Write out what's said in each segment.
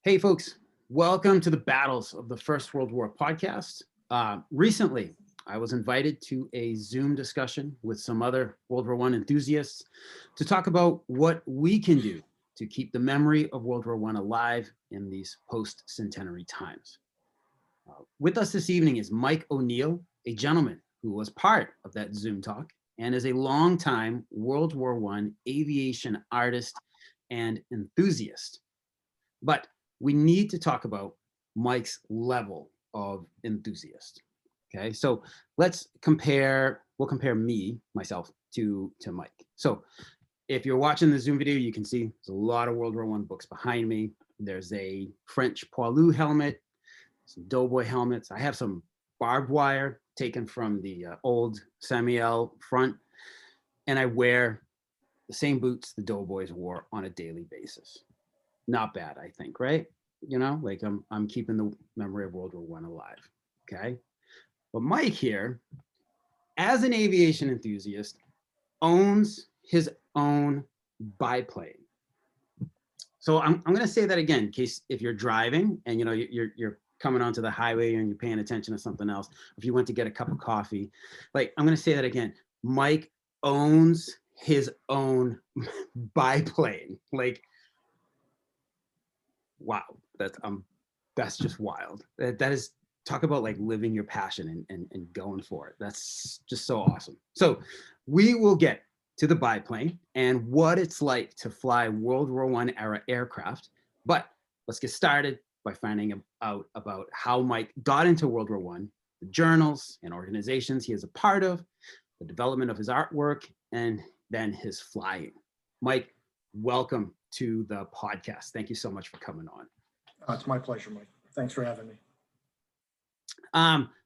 Hey, folks, welcome to the Battles of the First World War podcast. Recently, I was invited to a Zoom discussion with some other World War I enthusiasts to talk about what we can do to keep the memory of World War I alive in these post-centenary times. With us this evening is Mike O'Neill, a gentleman who was part of that Zoom talk and is a longtime World War I aviation artist and enthusiast. But we need to talk about Mike's level of enthusiast. Okay, so let's compare, we'll compare myself to Mike. So if you're watching the Zoom video, you can see there's a lot of World War I books behind me. There's a French poilu helmet, some doughboy helmets. I have some barbed wire taken from the old Samuel front, and I wear the same boots the doughboys wore on a daily basis. Not bad, I think, right? You know, like I'm keeping the memory of World War I alive, okay? But Mike here, as an aviation enthusiast, owns his own biplane. So I'm going to say that again, in case if you're driving and you're coming onto the highway and you're paying attention to something else, if you went to get a cup of coffee, like I'm going to say that again. Mike owns his own biplane. Like, wow, that's just wild. That is, talk about like living your passion and going for it. That's just so awesome. So we will get to the biplane and what it's like to fly World War I era aircraft. But let's get started by finding out about how Mike got into World War I, the journals and organizations he is a part of, the development of his artwork, and then his flying. Mike, welcome to the podcast. Thank you so much for coming on. It's my pleasure, Mike. Thanks for having me.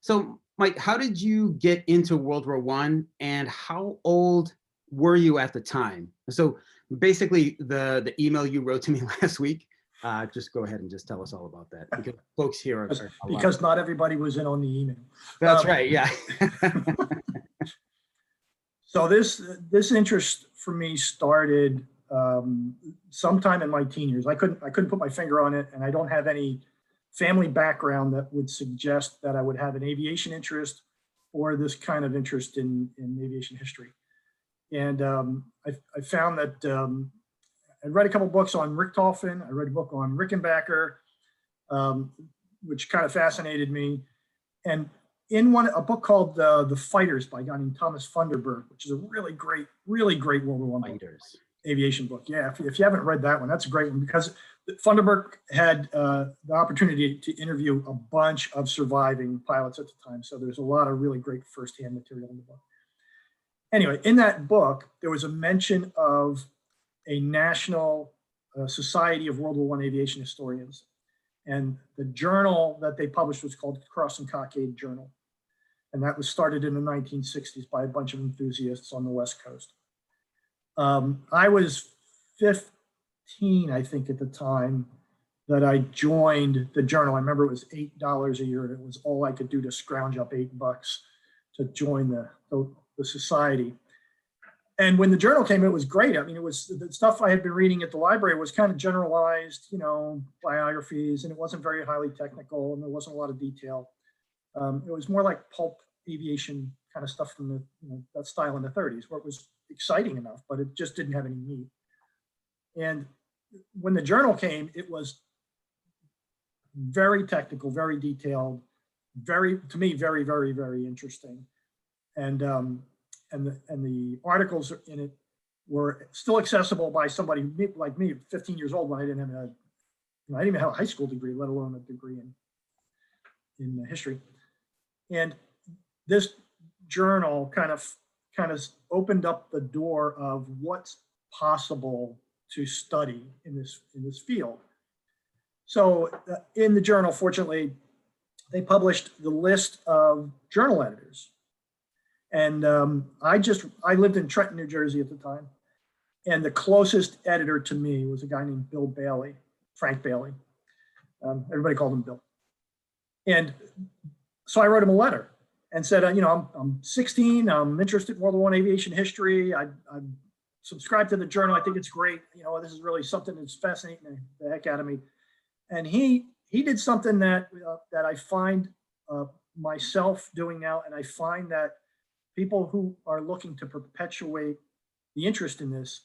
So Mike, how did you get into World War I and how old were you at the time? So basically the email you wrote to me last week, just go ahead and just tell us all about that, because folks here are because not everybody was in on the email. That's right, yeah. So this interest for me started sometime in my teen years. I couldn't put my finger on it, and I don't have any family background that would suggest that I would have an aviation interest or this kind of interest in aviation history. And I found that I read a couple books on Richtofen. I read a book on Rickenbacker, which kind of fascinated me. And in a book called The Fighters by a guy named Thomas Funderburg, which is a really great World War I aviation book. Yeah, if you haven't read that one, that's a great one, because Funderburg had the opportunity to interview a bunch of surviving pilots at the time. So there's a lot of really great firsthand material in the book. Anyway, in that book, there was a mention of a National Society of World War I Aviation Historians. And the journal that they published was called Cross and Cockade Journal. And that was started in the 1960s by a bunch of enthusiasts on the West Coast. I was 15, I think, at the time that I joined the journal. I remember it was $8 a year, and it was all I could do to scrounge up $8 to join the society. And when the journal came, it was great. I mean, it was the stuff I had been reading at the library was kind of generalized, biographies, and it wasn't very highly technical, and there wasn't a lot of detail. It was more like pulp aviation kind of stuff from that style in the 30s, where it was exciting enough, but it just didn't have any meat. And when the journal came, it was very technical, very detailed, to me, very, very, very interesting. And the articles in it were still accessible by somebody like me, 15 years old, when I didn't even have a high school degree, let alone a degree in history. And this journal kind of opened up the door of what's possible to study in this field. So in the journal, fortunately, they published the list of journal editors. And I lived in Trenton, New Jersey at the time. And the closest editor to me was a guy named Frank Bailey. Everybody called him Bill. And so I wrote him a letter and said, I'm 16, I'm interested in World War I aviation history. I subscribed to the journal. I think it's great. This is really something that's fascinating the heck out of me. And he did something that that I find myself doing now, and I find that people who are looking to perpetuate the interest in this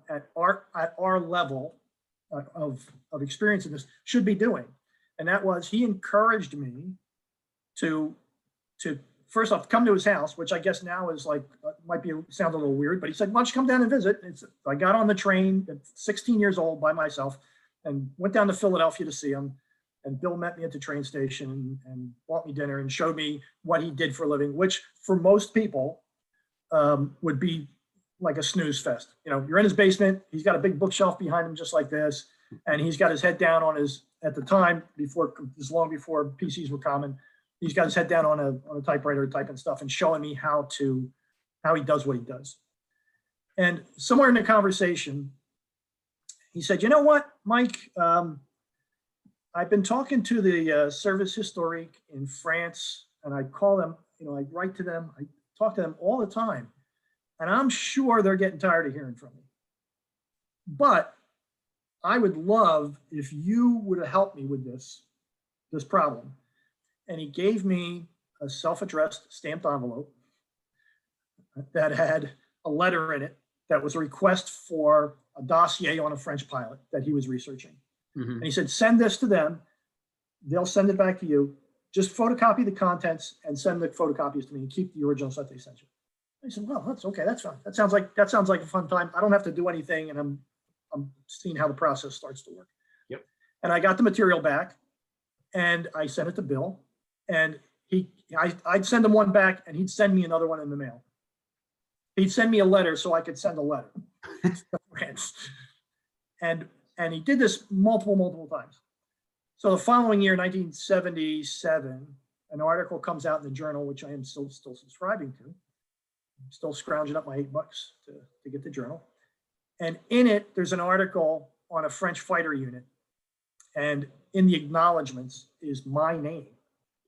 at our level of experience in this should be doing. And that was, he encouraged me to first off come to his house, which I guess now is like might be sound a little weird, but he said, "Why don't you come down and visit?" I got on the train at 16 years old by myself and went down to Philadelphia to see him. And Bill met me at the train station and bought me dinner and showed me what he did for a living, which for most people would be like a snooze fest. You know, you're in his basement. He's got a big bookshelf behind him, just like this, and he's got his head down on his. At the time, before as long before PCs were common, he's got his head down on a typewriter, typing stuff, and showing me how he does what he does. And somewhere in the conversation, he said, "You know what, Mike? I've been talking to the service historique in France, and I call them. You know, I write to them. I talk to them all the time, and I'm sure they're getting tired of hearing from me. But I would love if you would have helped me with this problem." And he gave me a self-addressed stamped envelope that had a letter in it that was a request for a dossier on a French pilot that he was researching. Mm-hmm. And he said, "Send this to them. They'll send it back to you. Just photocopy the contents and send the photocopies to me and keep the original stuff they sent you." I said, "Well, that's okay. That's fine. That sounds like a fun time. I don't have to do anything, and I'm seeing how the process starts to work." Yep. And I got the material back, and I sent it to Bill, and I'd send him one back, and he'd send me another one in the mail. He'd send me a letter so I could send a letter to France, and he did this multiple times. So the following year, 1977, an article comes out in the journal, which I am still subscribing to. I'm still scrounging up my $8 to get the journal. And in it, there's an article on a French fighter unit. And in the acknowledgments is my name,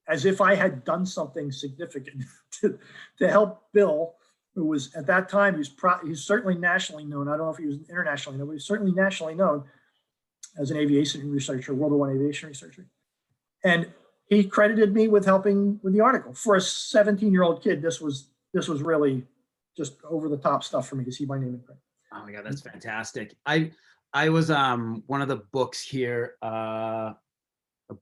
as if I had done something significant to help Bill, who was at that time, he's certainly nationally known. I don't know if he was internationally known, but he's certainly nationally known as an aviation researcher, WW1 Aviation researcher. And he credited me with helping with the article. For a 17-year-old kid, this was really just over the top stuff for me to see my name in print. Oh my God, that's fantastic. I was one of the books here, A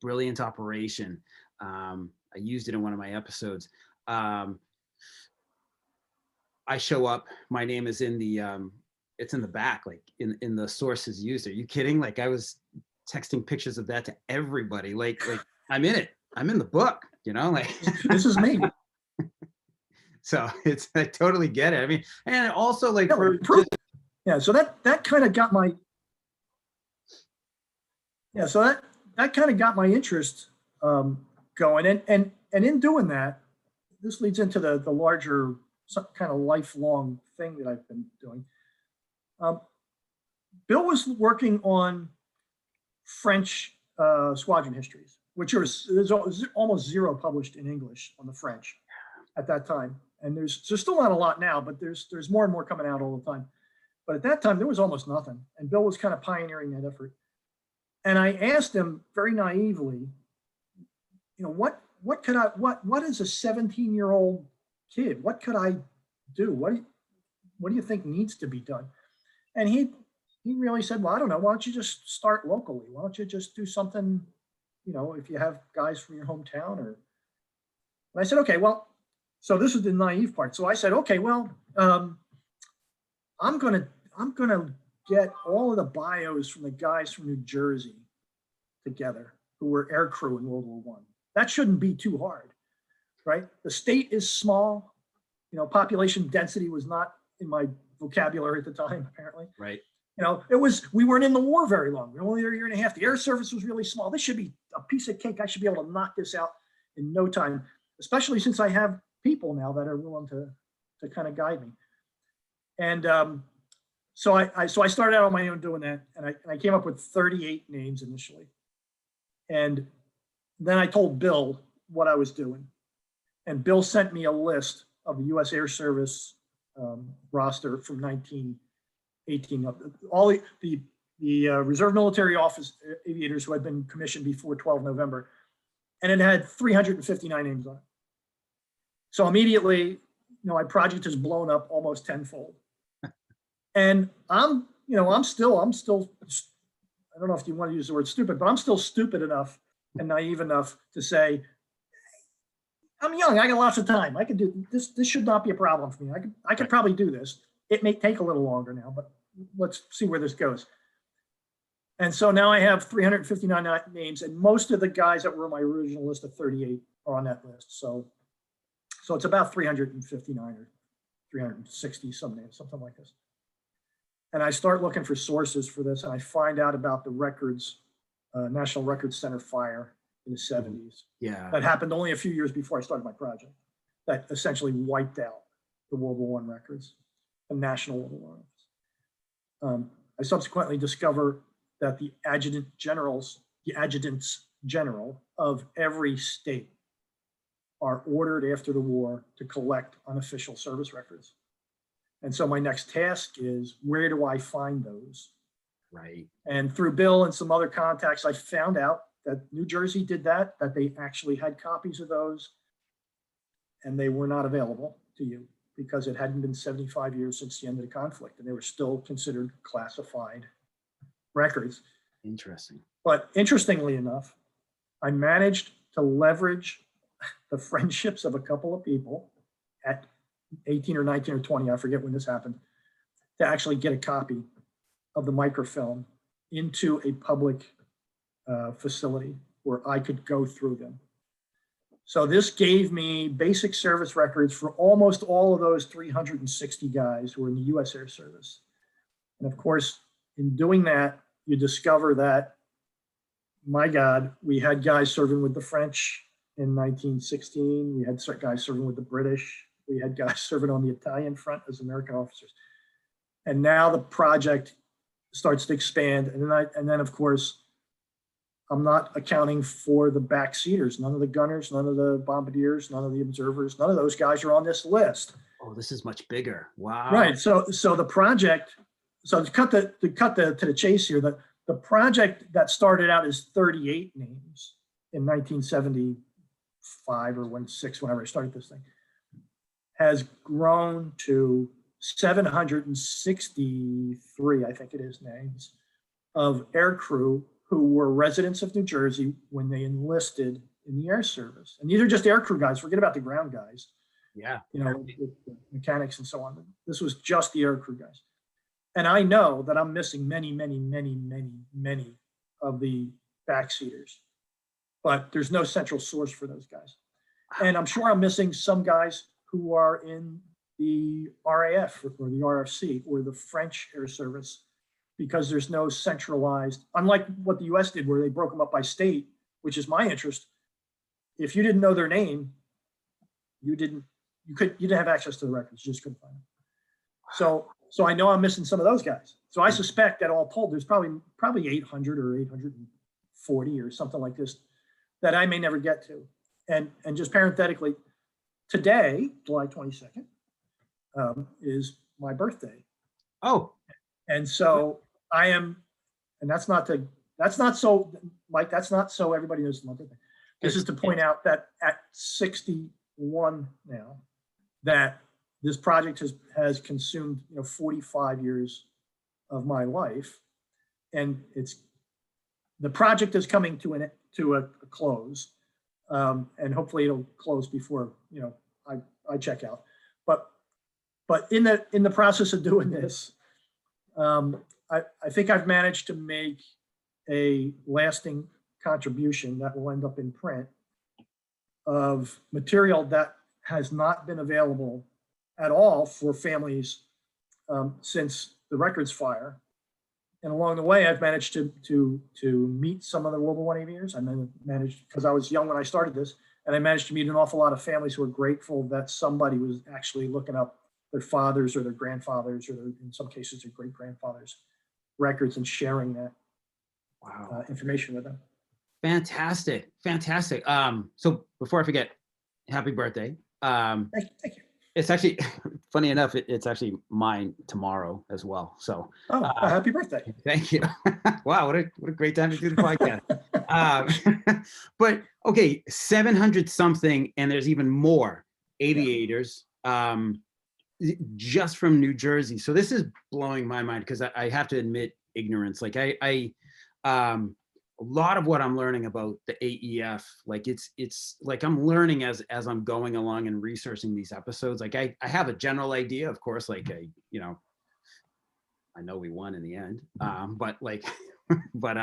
Brilliant Operation. I used it in one of my episodes. I show up, my name is in the it's in the back, like in the sources used. Are you kidding? Like I was texting pictures of that to everybody. Like I'm in it. I'm in the book, you know, like this is me. So I totally get it. I mean, and also like so that kind of got my that kind of got my interest going. And in doing that, this leads into the larger kind of lifelong thing that I've been doing. Bill was working on French squadron histories, which there's almost zero published in English on the French at that time. And there's still not a lot now, but there's more and more coming out all the time. But at that time, there was almost nothing. And Bill was kind of pioneering that effort. And I asked him very naively, you know, what is a 17-year-old kid? What could I do? What do you think needs to be done? And he really said, "Well, I don't know. Why don't you just start locally? Why don't you just do something, you know, if you have guys from your hometown?" And I said, "Okay, well," so this is the naive part. So I said, "Okay, well, I'm gonna get all of the bios from the guys from New Jersey together who were air crew in World War I. That shouldn't be too hard, right? The state is small. You know, population density was not in my vocabulary at the time, apparently. Right. You know, we weren't in the war very long. We were only there a year and a half. The air service was really small. This should be a piece of cake. I should be able to knock this out in no time, especially since I have people now that are willing to kind of guide me." And so I started out on my own doing that, and I came up with 38 names initially. And then I told Bill what I was doing, and Bill sent me a list of the U.S. Air Service roster from 1918. All the Reserve Military Office aviators who had been commissioned before 12 November, and it had 359 names on it. So immediately, my project has blown up almost tenfold. And I'm still, I don't know if you want to use the word stupid, but I'm still stupid enough and naive enough to say, I'm young, I got lots of time. I could do this. This should not be a problem for me. I could probably do this. It may take a little longer now, but let's see where this goes. And so now I have 359 names, and most of the guys that were on my original list of 38 are on that list. So it's about 359 or 360 some names, something like this. And I start looking for sources for this, and I find out about the records, National Records Center fire in the 70s. Yeah. That happened only a few years before I started my project. That essentially wiped out the World War I records, the National World War I records. I subsequently discover that the adjutants general of every state are ordered after the war to collect unofficial service records. And so my next task is, where do I find those? Right. And through Bill and some other contacts, I found out that New Jersey did that they actually had copies of those, and they were not available to you because it hadn't been 75 years since the end of the conflict, and they were still considered classified records. Interesting. But interestingly enough, I managed to leverage the friendships of a couple of people at 18 or 19 or 20, I forget when this happened, to actually get a copy of the microfilm into a public facility where I could go through them. So this gave me basic service records for almost all of those 360 guys who were in the US Air Service. And of course, in doing that, you discover that, my God, we had guys serving with the French in 1916. We had guys serving with the British. We had guys serving on the Italian front as American officers. And now the project starts to expand. And then of course, I'm not accounting for the backseaters. None of the gunners, none of the bombardiers, none of the observers, none of those guys are on this list. Oh, this is much bigger. Wow. Right. So the project, so to cut to the chase here, the project that started out as 38 names in 1975 or 16, whenever I started this thing, has grown to 763, I think it is, names of aircrew who were residents of New Jersey when they enlisted in the Air Service. And these are just aircrew guys. Forget about the ground guys. Yeah. With the mechanics and so on. This was just the aircrew guys. And I know that I'm missing many, many, many, many, many of the backseaters, but there's no central source for those guys. And I'm sure I'm missing some guys who are in the RAF or the RFC or the French Air Service, because there's no centralized, unlike what the US did where they broke them up by state, which is my interest. If you didn't know their name, you didn't have access to the records, you just couldn't find them. So I know I'm missing some of those guys. So I suspect that all told, there's probably 800 or 840 or something like this that I may never get to. And just parenthetically, today, July 22nd, is my birthday. Oh. And so I am, and that's not so, Mike, that's not so everybody knows my birthday. This is to point out that at 61 now, that this project has consumed 45 years of my life, and the project is coming to a close, and hopefully it'll close before I check out. But in the process of doing this, I think I've managed to make a lasting contribution that will end up in print of material that has not been available at all for families since the records fire. And along the way, I've managed to meet some of the World War I aviators. I managed, because I was young when I started this, and I managed to meet an awful lot of families who are grateful that somebody was actually looking up their fathers or their grandfathers, or in some cases their great grandfathers' records, and sharing that information with them. Fantastic. So before I forget, happy birthday. Thank you. It's actually funny enough, it's actually mine tomorrow as well. So Oh, happy birthday. thank you. Wow, what a great time to do the podcast. But okay, 700 something, and there's even more aviators just from New Jersey. So this is blowing my mind because I have to admit ignorance. Like a lot of what I'm learning about the AEF, like it's like I'm learning as I'm going along and researching these episodes. Like I have a general idea, of course, like I know we won in the end, but like, but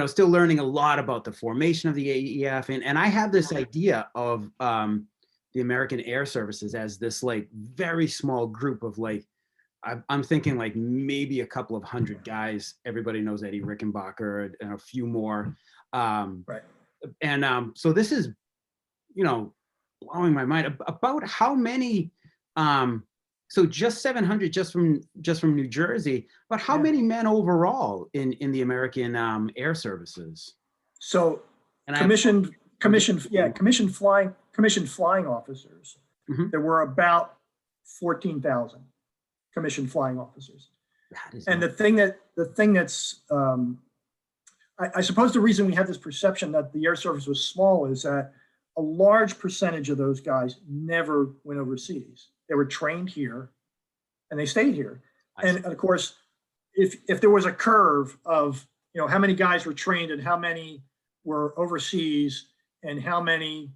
still learning a lot about the formation of the AEF, and I have this idea of the American Air Services as this like very small group of like, I'm thinking like maybe a couple of hundred guys. Everybody knows Eddie Rickenbacker and a few more. Right. And so this is, blowing my mind about how many. So just 700 just from New Jersey, but how many men overall in the American Air Services? So And commissioned flying officers. Mhm. There were about 14,000 commissioned flying officers. And the thing that's I suppose the reason we have this perception that the Air Service was small is that a large percentage of those guys never went overseas. They were trained here and they stayed here. And of course, if there was a curve of how many guys were trained and how many were overseas and how many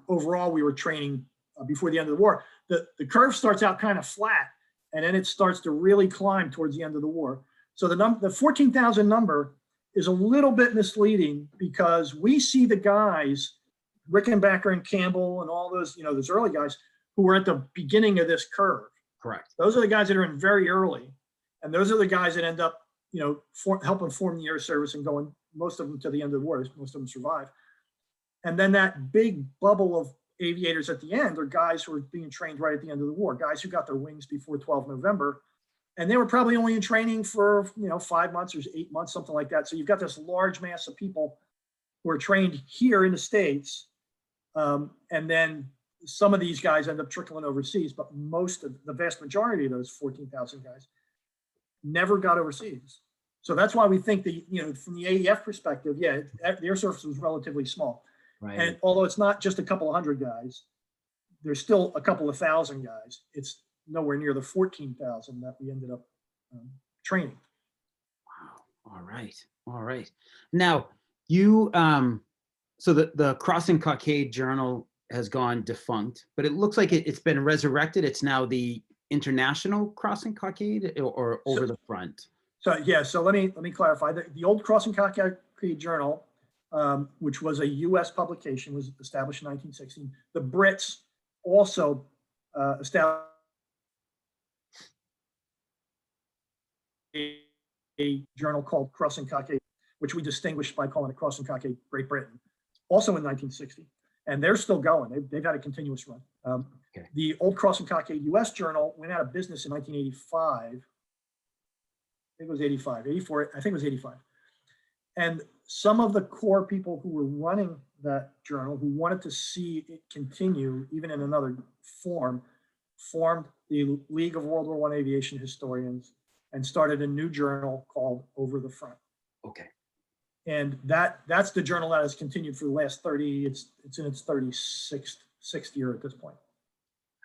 overall we were training before the end of the war, the curve starts out kind of flat, and then it starts to really climb towards the end of the war. So the 14,000 number is a little bit misleading because we see the guys, Rickenbacker and Campbell and all those, those early guys who were at the beginning of this curve. Correct. Those are the guys that are in very early, and those are the guys that end up, helping form the Air Service and going, most of them to the end of the war, most of them survive. And then that big bubble of aviators at the end are guys who are being trained right at the end of the war, guys who got their wings before 12 November. And they were probably only in training for, 5 months or 8 months, something like that. So you've got this large mass of people who are trained here in the States. And then some of these guys end up trickling overseas, but the vast majority of those 14,000 guys never got overseas. So that's why we think from the AEF perspective, the Air Service was relatively small. Right. And although it's not just a couple of hundred guys, there's still a couple of thousand guys. It's nowhere near the 14,000 that we ended up training. Wow. All right. Now you, so the Crossing Cockade Journal has gone defunct, but it looks like it's been resurrected. It's now the International Crossing Cockade or Over the Front. So let me clarify. The old Crossing Cockade Journal, which was a U.S. publication, was established in 1916. The Brits also established a journal called Crossing Cockade, which we distinguished by calling it Crossing Cockade Great Britain, also in 1960. And they're still going. They've had a continuous run. Okay. The old Crossing Cockade U.S. journal went out of business in 1985. I think it was 85, 84, I think it was 85. And some of the core people who were running that journal, who wanted to see it continue, even in another form, formed the League of World War I Aviation Historians and started a new journal called Over the Front. Okay. And that's the journal that has continued for the last 30, it's in its 36th year at this point.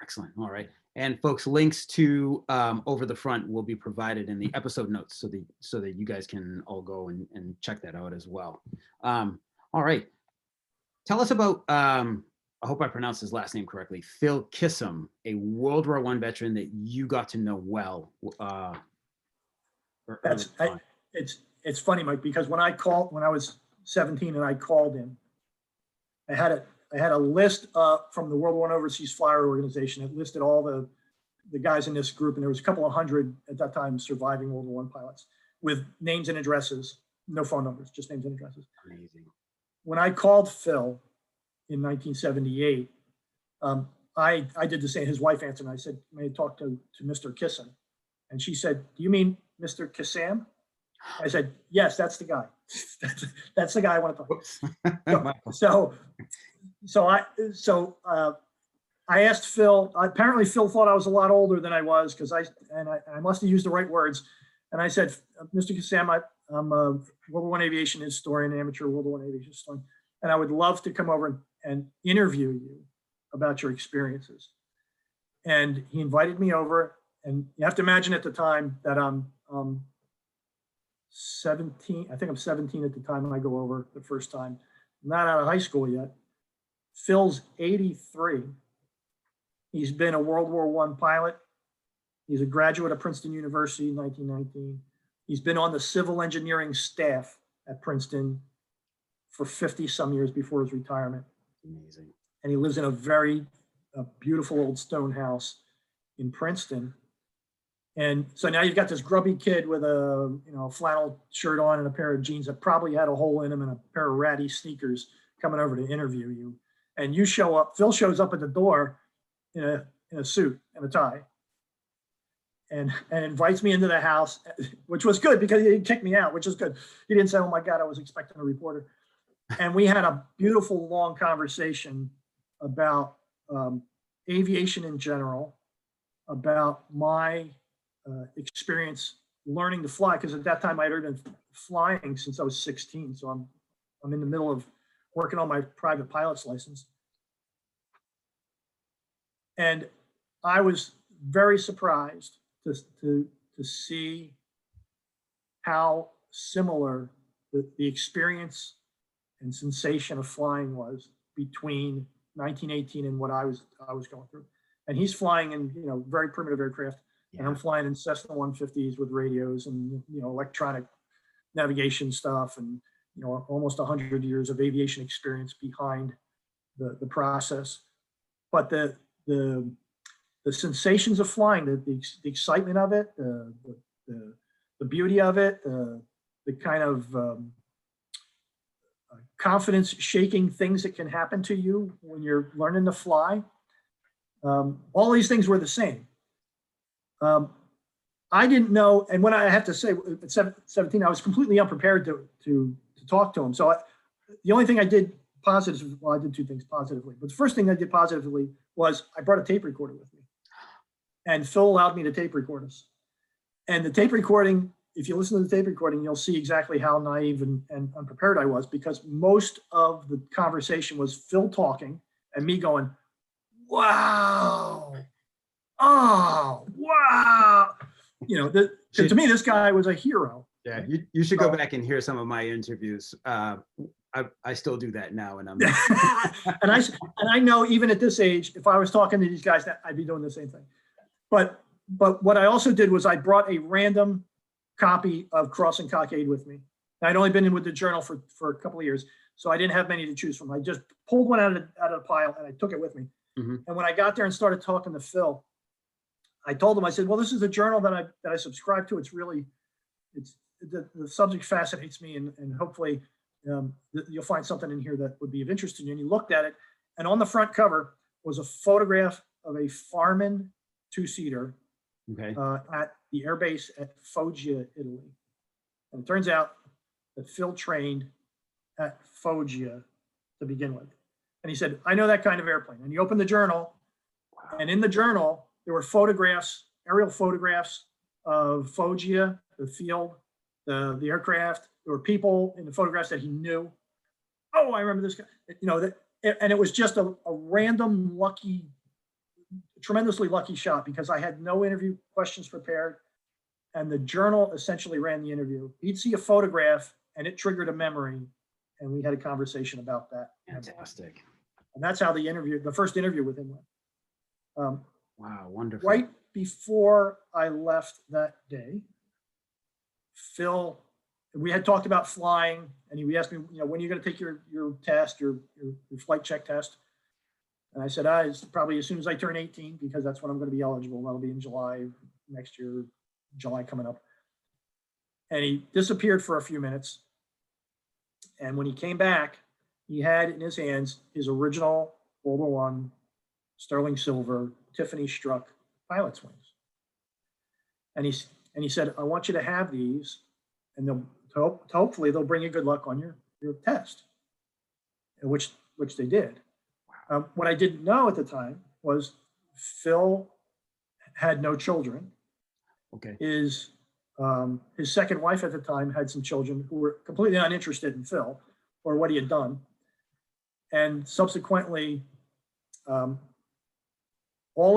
Excellent. All right. And folks, links to Over the Front will be provided in the episode notes so that you guys can all go and check that out as well. All right. Tell us about, I hope I pronounced his last name correctly, Phil Kissam, a World War I veteran that you got to know well. It's funny, Mike, because when I was 17 and I called him, I had a list from the World War I Overseas Flyer Organization. It listed all the guys in this group, and there was a couple of hundred at that time surviving World War I pilots with names and addresses, no phone numbers, just names and addresses. Amazing. When I called Phil in 1978, I did the same. His wife answered, and I said, "May I talk to Mr. Kissam?" And she said, "Do you mean Mr. Kissam?" I said, "Yes, that's the guy. That's the guy I want to talk to." So I asked Phil, apparently Phil thought I was a lot older than I was because I must have used the right words. And I said, Mr. Kassam, I'm a World War I aviation historian, amateur World War I aviation historian, and I would love to come over and interview you about your experiences. And he invited me over, and you have to imagine at the time that I'm 17, I think I'm 17 at the time I go over the first time, not out of high school yet. Phil's 83. He's been a World War I pilot. He's a graduate of Princeton University in 1919. He's been on the civil engineering staff at Princeton for 50 some years before his retirement. Amazing. And he lives in a beautiful old stone house in Princeton. And so now you've got this grubby kid with a flannel shirt on and a pair of jeans that probably had a hole in them and a pair of ratty sneakers coming over to interview you. And you show up, Phil shows up at the door in a suit and a tie and invites me into the house, which was good because he didn't kick me out, which is good. He didn't say, oh my God, I was expecting a reporter. And we had a beautiful long conversation about aviation in general, about my experience learning to fly, because at that time I'd already been flying since I was 16. So I'm in the middle of working on my private pilot's license. And I was very surprised to see how similar the experience and sensation of flying was between 1918 and what I was going through. And he's flying in very primitive aircraft, and I'm flying in Cessna 150s with radios and electronic navigation stuff, and almost 100 years of aviation experience behind the process. But the sensations of flying, the excitement of it, the beauty of it, the kind of confidence shaking things that can happen to you when you're learning to fly. All these things were the same. I didn't know, and when I have to say, at 17, I was completely unprepared to talk to him. So the only thing I did positive, well, I did two things positively, but the first thing I did positively was I brought a tape recorder with me, and Phil allowed me to tape record us. And the tape recording, if you listen to the tape recording, you'll see exactly how naive and unprepared I was, because most of the conversation was Phil talking and me going, wow, oh, wow. To me, this guy was a hero. Yeah, you should go back and hear some of my interviews. I still do that now, and I'm and I know even at this age, if I was talking to these guys, I'd be doing the same thing. But what I also did was I brought a random copy of Cross and Cockade with me. I'd only been in with the journal for a couple of years, so I didn't have many to choose from. I just pulled one out of the pile and I took it with me. Mm-hmm. And when I got there and started talking to Phil, I told him, I said, well, this is a journal that I subscribe to. It's the subject fascinates me, and hopefully you'll find something in here that would be of interest to you. And he looked at it, and on the front cover was a photograph of a Farman two-seater at the airbase at Foggia, Italy. And it turns out that Phil trained at Foggia to begin with. And he said, I know that kind of airplane. And he opened the journal, and in the journal, there were photographs, aerial photographs of Foggia, the field, the aircraft. There were people in the photographs that he knew. Oh, I remember this guy. And it was just a random, lucky, tremendously lucky shot, because I had no interview questions prepared, and the journal essentially ran the interview. He'd see a photograph, and it triggered a memory, and we had a conversation about that. Fantastic. And that's how the first interview with him went. Wow, wonderful. Right before I left that day, Phil, we had talked about flying, and he asked me, when are you going to take your test, your flight check test? And I said, it's probably as soon as I turn 18, because that's when I'm going to be eligible. That'll be in July next year, July coming up. And he disappeared for a few minutes. And when he came back, he had in his hands his original World War I sterling silver Tiffany struck pilot's wings. And he said, I want you to have these, and hopefully they'll bring you good luck on your test, which they did. What I didn't know at the time was Phil had no children. Okay. His second wife at the time had some children who were completely uninterested in Phil or what he had done. And subsequently, all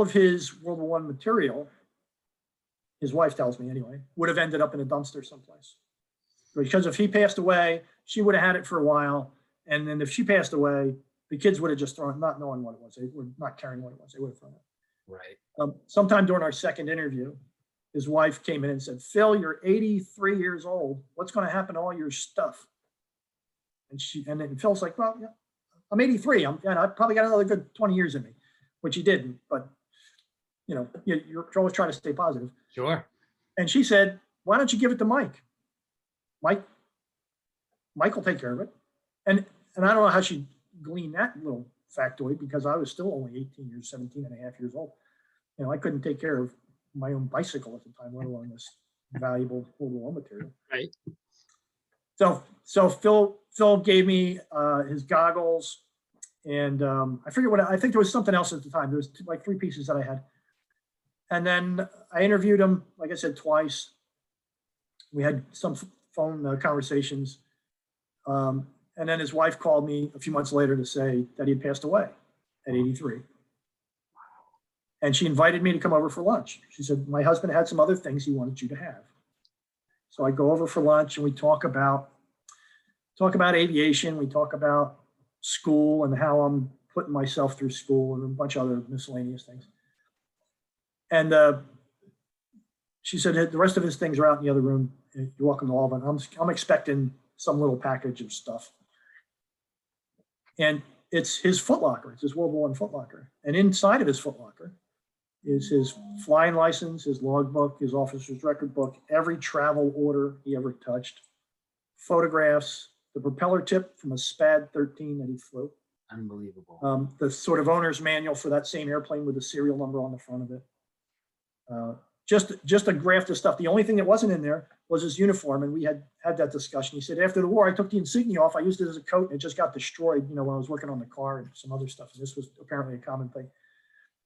of his World War I material, his wife tells me anyway, would have ended up in a dumpster someplace. Because if he passed away, she would have had it for a while. And then if she passed away, the kids would have just thrown it, not knowing what it was. They were not caring what it was. They would have thrown it. Right. Sometime during our second interview, his wife came in and said, Phil, you're 83 years old. What's going to happen to all your stuff? And then Phil's like, well, yeah, I'm 83. I've probably got another good 20 years in me, which he didn't. But, you know, you're always trying to stay positive. Sure. And she said, why don't you give it to Mike? Mike will take care of it. And I don't know how she gleaned that little factoid, because I was still only 18 years, 17 and a half years old. You know, I couldn't take care of my own bicycle at the time, let alone this valuable World War I material. Right. So Phil gave me his goggles, and I forget I think there was something else at the time. There was like 3 pieces that I had. And then I interviewed him, like I said, twice. We had some phone conversations. And then his wife called me a few months later to say that he had passed away at 83. And she invited me to come over for lunch. She said, my husband had some other things he wanted you to have. So I go over for lunch and we talk about aviation. We talk about school and how I'm putting myself through school and a bunch of other miscellaneous things. And she said, the rest of his things are out in the other room. You're welcome to all of them. I'm expecting some little package of stuff. And it's his footlocker. It's his World War I footlocker. And inside of his footlocker is his flying license, his logbook, his officer's record book, every travel order he ever touched, photographs, the propeller tip from a SPAD 13 that he flew. Unbelievable. The sort of owner's manual for that same airplane with the serial number on the front of it. Just a graft of stuff. The only thing that wasn't in there was his uniform, and we had that discussion. He said, after the war, I took the insignia off. I used it as a coat, and it just got destroyed, you know, when I was working on the car and some other stuff. And this was apparently a common thing.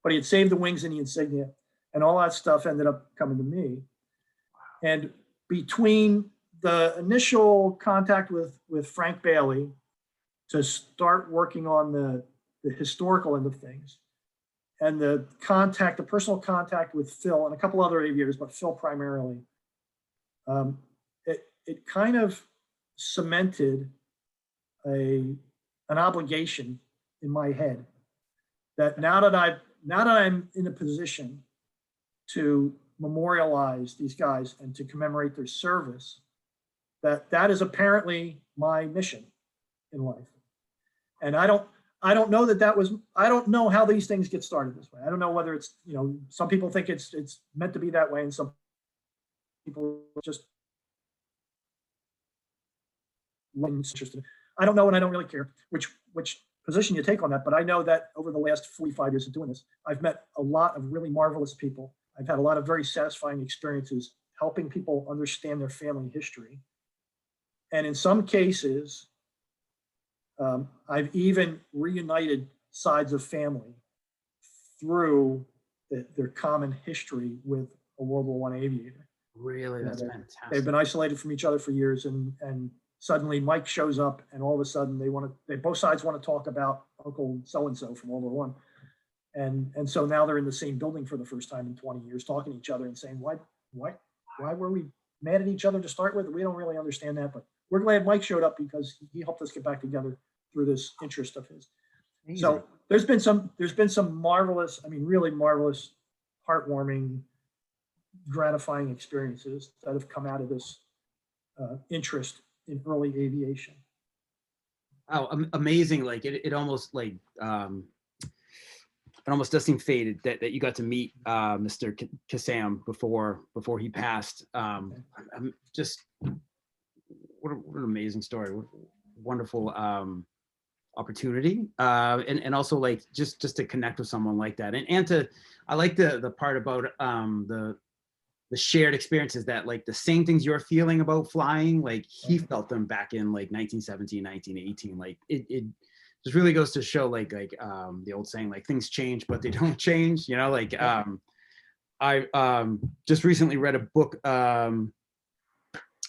But he had saved the wings and the insignia, and all that stuff ended up coming to me. And between the initial contact with Frank Bailey to start working on the historical end of things, and the personal contact with Phil and a couple other aviators, but Phil primarily, it kind of cemented an obligation in my head that now that I'm in a position to memorialize these guys and to commemorate their service, that is apparently my mission in life. And I don't know I don't know how these things get started this way. I don't know whether it's, you know, some people think it's meant to be that way, and some people just interested. I don't know, and I don't really care which position you take on that. But I know that over the last 45 years of doing this, I've met a lot of really marvelous people. I've had a lot of very satisfying experiences helping people understand their family history. And in some cases, I've even reunited sides of family through their common history with a World War I aviator. Really, that's fantastic. They've been isolated from each other for years, and suddenly Mike shows up, and all of a sudden both sides want to talk about Uncle so-and-so from World War I. And so now they're in the same building for the first time in 20 years, talking to each other and saying, why were we mad at each other to start with? We don't really understand that, but we're glad Mike showed up because he helped us get back together through this interest of his. Amazing. So there's been some marvelous, I mean, really marvelous, heartwarming, gratifying experiences that have come out of this interest in early aviation. Oh, amazing. Like it almost like, it almost does seem fated that you got to meet Mr. Kassam before he passed. I'm just, what an amazing story. Wonderful opportunity. And also like just to connect with someone like that. And to, I like the part about the shared experiences that like the same things you're feeling about flying, like he felt them back in like 1917, 1918. Like it just really goes to show the old saying, like things change, but they don't change, like I just recently read a book,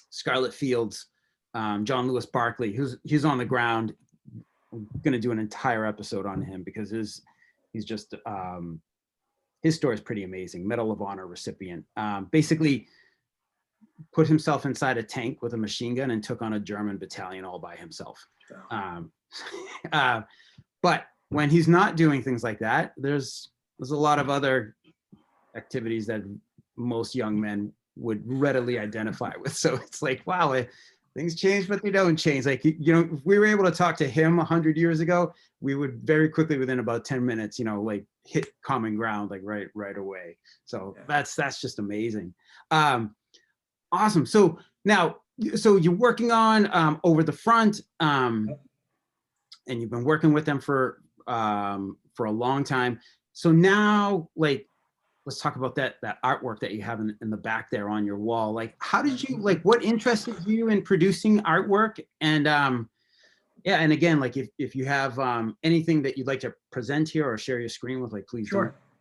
Scarlet Fields, John Lewis Barclay, he's on the ground. I'm going to do an entire episode on him because he's just, his story is pretty amazing. Medal of Honor recipient. Basically put himself inside a tank with a machine gun and took on a German battalion all by himself. But when he's not doing things like that, there's a lot of other activities that most young men would readily identify with. So it's like, wow, things change, but they don't change. Like, if we were able to talk to him 100 years ago, we would very quickly, within about 10 minutes, like hit common ground, like right away. So that's just amazing. Awesome. So now, you're working on Over the Front, and you've been working with them for a long time. So now, like, let's talk about that artwork that you have in the back there on your wall. Like, how did you, what interested you in producing artwork? And and again, like if you have anything that you'd like to present here or share your screen with, like, please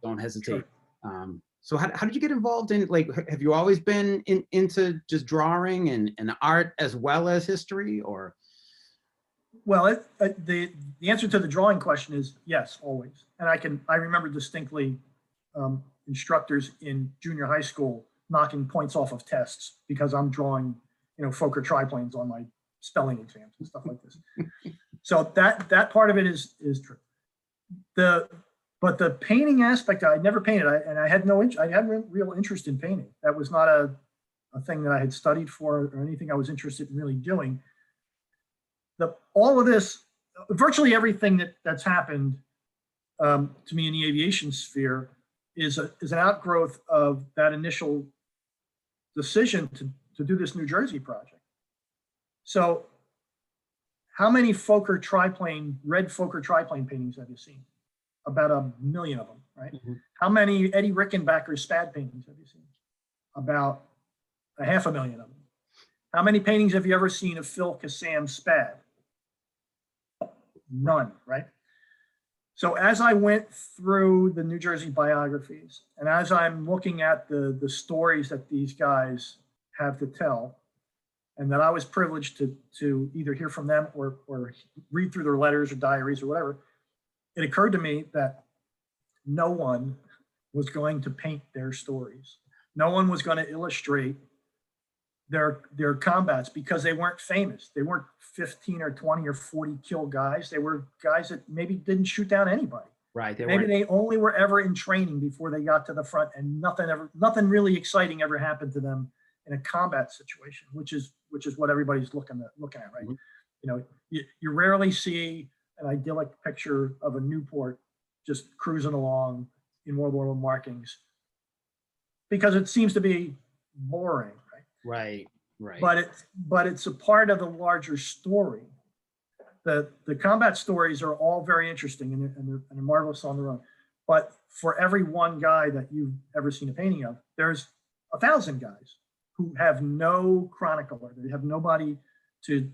don't hesitate. Sure. So how did you get involved in, like, have you always been into just drawing and art as well as history, or? Well, the answer to the drawing question is yes, always. And I remember distinctly instructors in junior high school knocking points off of tests because I'm drawing, Fokker triplanes on my spelling exams and stuff like this. So that part of it is true. But the painting aspect, I never painted, and I had I had real interest in painting. That was not a thing that I had studied for or anything I was interested in really doing. All of this, virtually everything that's happened to me in the aviation sphere is an outgrowth of that initial decision to do this New Jersey project. So how many red Fokker triplane paintings have you seen? About 1 million of them, right? Mm-hmm. How many Eddie Rickenbacker SPAD paintings have you seen? About 500,000 of them. How many paintings have you ever seen of Phil Kassam SPAD? None, right? So as I went through the New Jersey biographies, and as I'm looking at the stories that these guys have to tell, and that I was privileged to either hear from them or read through their letters or diaries or whatever, it occurred to me that no one was going to paint their stories. No one was going to illustrate their combats because they weren't famous. They weren't 15 or 20 or 40 kill guys. They were guys that maybe didn't shoot down anybody. Right. Maybe they only were ever in training before they got to the front, and nothing really exciting ever happened to them in a combat situation, which is what everybody's looking at, right? Mm-hmm. You rarely see an idyllic picture of a Newport just cruising along in World War I markings because it seems to be boring. Right. But it's a part of the larger story. The combat stories are all very interesting and they're marvelous on their own. But for every one guy that you've ever seen a painting of, there's 1,000 guys who have no chronicler. They have nobody to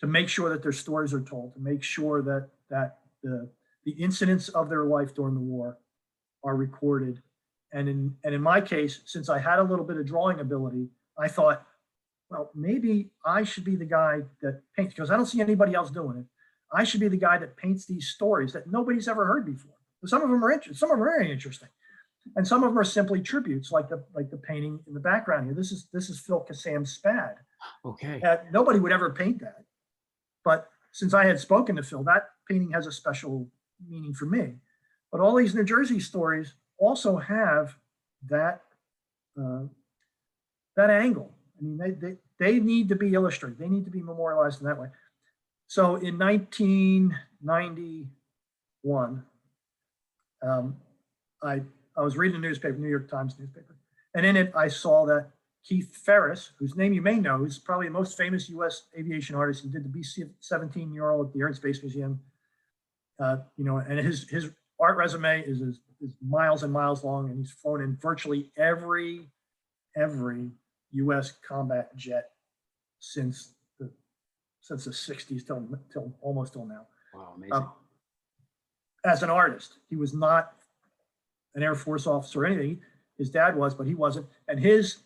make sure that their stories are told, to make sure that the incidents of their life during the war are recorded. And in my case, since I had a little bit of drawing ability, I thought, well, maybe I should be the guy that paints, because I don't see anybody else doing it. I should be the guy that paints these stories that nobody's ever heard before. Some of them are interesting, some of them are very interesting, and some of them are simply tributes, like the painting in the background here. This is Phil Kassam SPAD. Okay. Nobody would ever paint that, but since I had spoken to Phil, that painting has a special meaning for me. But all these New Jersey stories also have that angle. I mean, they need to be illustrated. They need to be memorialized in that way. So in 1991, I was reading the newspaper, New York Times newspaper, and in it I saw that Keith Ferris, whose name you may know, is probably the most famous U.S. aviation artist. He did the B-17 mural at the Air and Space Museum. And his art resume is miles and miles long, and he's flown in virtually every U.S. combat jet since since the 60s till almost till now. Wow, amazing. As an artist, he was not an Air Force officer or anything. His dad was, but he wasn't. And his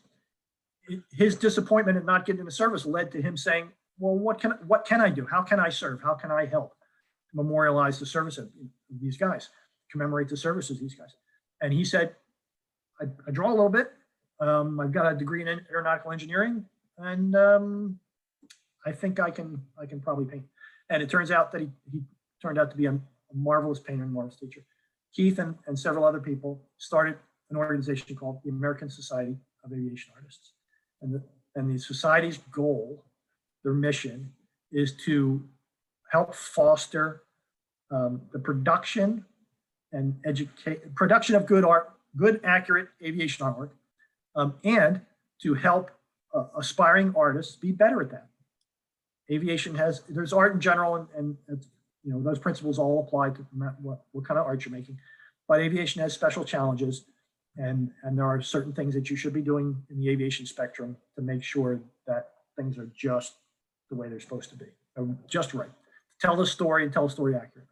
disappointment at not getting into service led to him saying, well, what can I do? How can I serve? How can I help memorialize the service of these guys, commemorate the services of these guys? And he said, I draw a little bit. I've got a degree in aeronautical engineering, and I think I can probably paint. And it turns out that he turned out to be a marvelous painter and marvelous teacher. Keith and several other people started an organization called the American Society of Aviation Artists. And the society's goal, their mission, is to help foster the production and production of good art, good, accurate aviation artwork, and to help aspiring artists be better at that. Aviation there's art in general, and you know, those principles all apply to what kind of art you're making. But aviation has special challenges, and there are certain things that you should be doing in the aviation spectrum to make sure that things are just the way they're supposed to be, just right. Tell the story and tell the story accurately,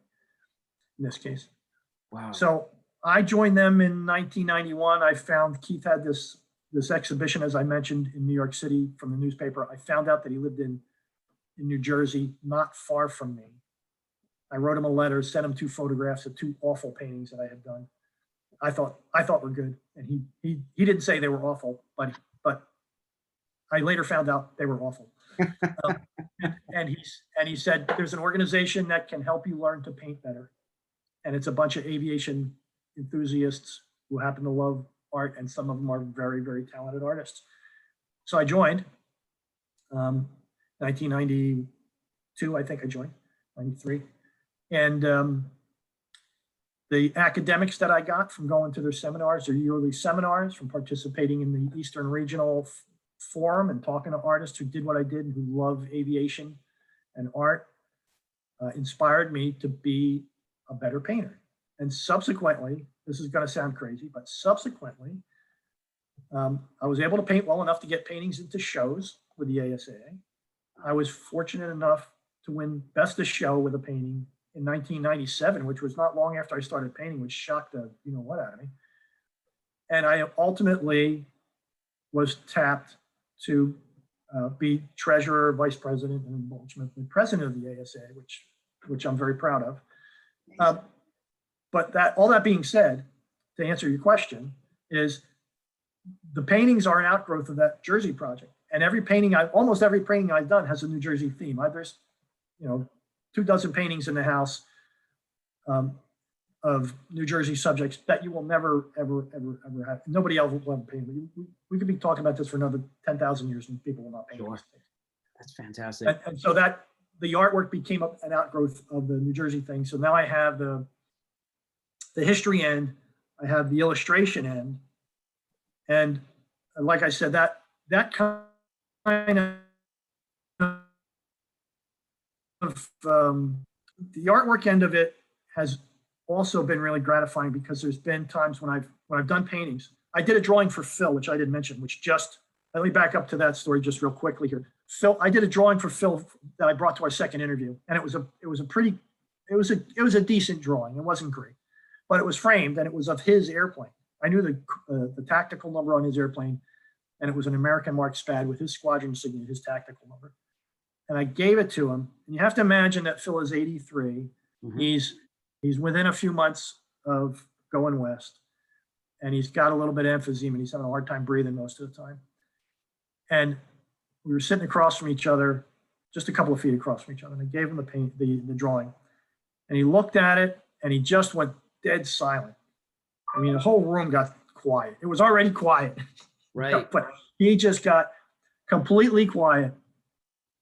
in this case. Wow. So I joined them in 1991. I found Keith had this exhibition, as I mentioned, in New York City from the newspaper. I found out that he lived in New Jersey, not far from me. I wrote him a letter, sent him 2 photographs of 2 awful paintings that I had done. I thought were good, and he didn't say they were awful, but I later found out they were awful. And he said, there's an organization that can help you learn to paint better, and it's a bunch of aviation enthusiasts who happen to love art, and some of them are very, very talented artists. So I joined. 1992, I think I joined, 93. And the academics that I got from going to their seminars, their yearly seminars, from participating in the Eastern Regional Forum and talking to artists who did what I did and who love aviation and art, inspired me to be a better painter. And subsequently, this is going to sound crazy, but subsequently, I was able to paint well enough to get paintings into shows with the ASAA. I was fortunate enough to win Best of Show with a painting in 1997, which was not long after I started painting, which shocked the you-know-what out of me. And I ultimately was tapped to be treasurer, vice president, and ultimately president of the ASA, which I'm very proud of. But all that being said, to answer your question, is the paintings are an outgrowth of that Jersey project. And almost every painting I've done has a New Jersey theme. There's, 24 paintings in the house of New Jersey subjects that you will never, ever, ever, ever have. Nobody else will ever paint. We could be talking about this for another 10,000 years and people will not paint. Sure. That's fantastic. And so that the artwork became an outgrowth of the New Jersey thing. So now I have the history end, I have the illustration end, and like I said, that kind of the artwork end of it has also been really gratifying, because there's been times when I've done paintings. I did a drawing for Phil, which I didn't mention, let me back up to that story just real quickly here. I did a drawing for Phil that I brought to our second interview, and it was a decent drawing. It wasn't great, but it was framed, and it was of his airplane. I knew the tactical number on his airplane, and it was an American Mark Spad with his squadron insignia, his tactical number. And I gave it to him. And you have to imagine that Phil is 83. Mm-hmm. He's within a few months of going west, and he's got a little bit of emphysema, and he's having a hard time breathing most of the time. And we were sitting across from each other, just a couple of feet across from each other. And I gave him the drawing, and he looked at it, and he just went dead silent. I mean, the whole room got quiet. It was already quiet, right? But he just got completely quiet.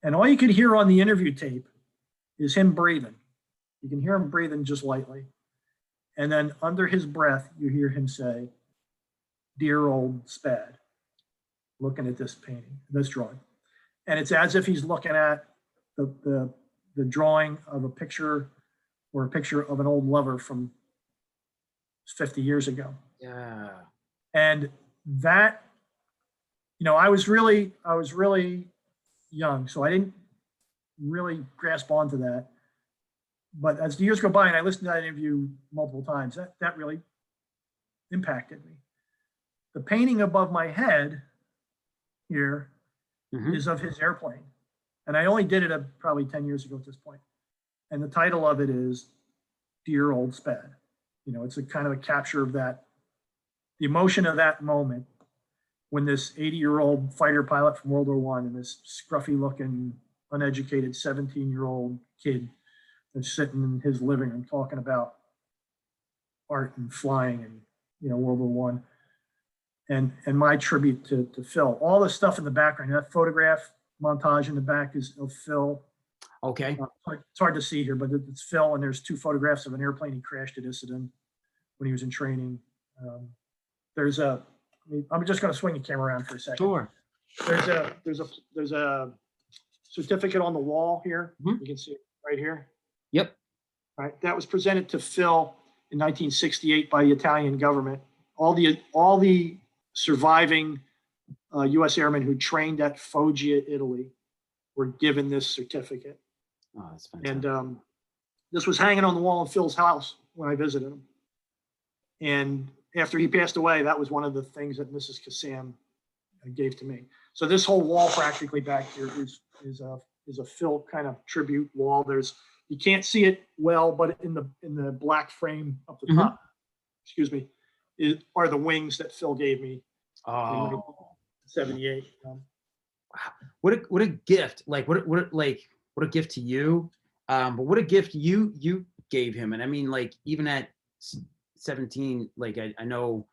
And all you could hear on the interview tape is him breathing. You can hear him breathing just lightly. And then under his breath, you hear him say, "Dear old Spad," looking at this painting, this drawing. And it's as if he's looking at the drawing of a picture, or a picture of an old lover from 50 years ago. Yeah. And that, I was really young, so I didn't really grasp onto that. But as the years go by and I listened to that interview multiple times, that really impacted me. The painting above my head here is of his airplane. And I only did it probably 10 years ago at this point. And the title of it is Dear Old Spad. You know, it's a kind of a capture of that, the emotion of that moment when this 80-year-old fighter pilot from World War I and this scruffy looking, uneducated 17-year-old kid is sitting in his living room talking about art and flying and, you know, World War I. And my tribute to Phil. All the stuff in the background, that photograph montage in the back is of Phil. Okay. It's hard to see here, but it's Phil, and there's two photographs of an airplane he crashed at Issoudun when he was in training. I'm just going to swing the camera around for a second. Sure. There's a certificate on the wall here. Mm-hmm. You can see it right here. Yep. All right. That was presented to Phil in 1968 by the Italian government. All the surviving U.S. airmen who trained at Foggia, Italy, were given this certificate. Oh, that's fantastic. And this was hanging on the wall in Phil's house when I visited him. And after he passed away, that was one of the things that Mrs. Kassam gave to me. So this whole wall practically back here is a Phil kind of tribute wall. You can't see it well, but in the black frame up the top, excuse me, are the wings that Phil gave me. Oh, 78. Wow. What a gift! Like what a gift to you. But what a gift you gave him. And I mean, like even at 17, like I know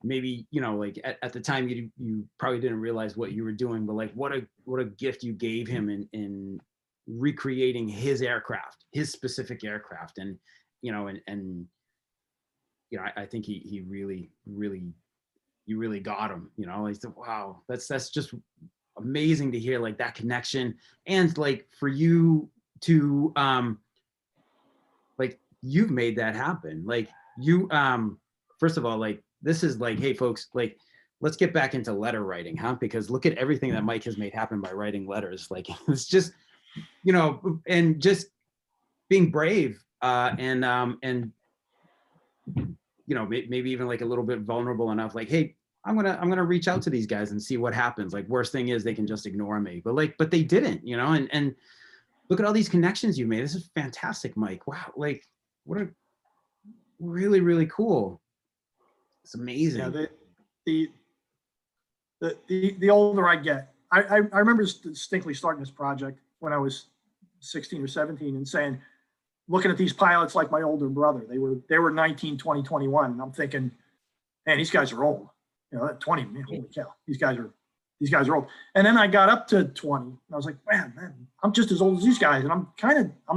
maybe, you know, like at the time you probably didn't realize what you were doing, but like what a gift you gave him in recreating his aircraft, his specific aircraft. And you know, and you know, I think he really you really got him, you know. I said, wow, that's just amazing to hear, like that connection. And like for you to like you've made that happen. Like you first of all, like this is like, hey folks, like let's get back into letter writing, huh? Because look at everything that Mike has made happen by writing letters. Like it's just, you know, and just being brave and you know, maybe even like a little bit vulnerable enough, like, hey, I'm gonna reach out to these guys and see what happens. Like worst thing is they can just ignore me, but they didn't, you know. And look at all these connections you made. This is fantastic, Mike. Wow, like what a really cool. It's amazing. Yeah, the older I get, I remember distinctly starting this project when I was 16 or 17 and saying, looking at these pilots like my older brother, they were 19, 20, 21. And I'm thinking, man, these guys are old. You know, at 20, man, holy cow, these guys are old. And then I got up to 20 and I was like, man, I'm just as old as these guys. And I'm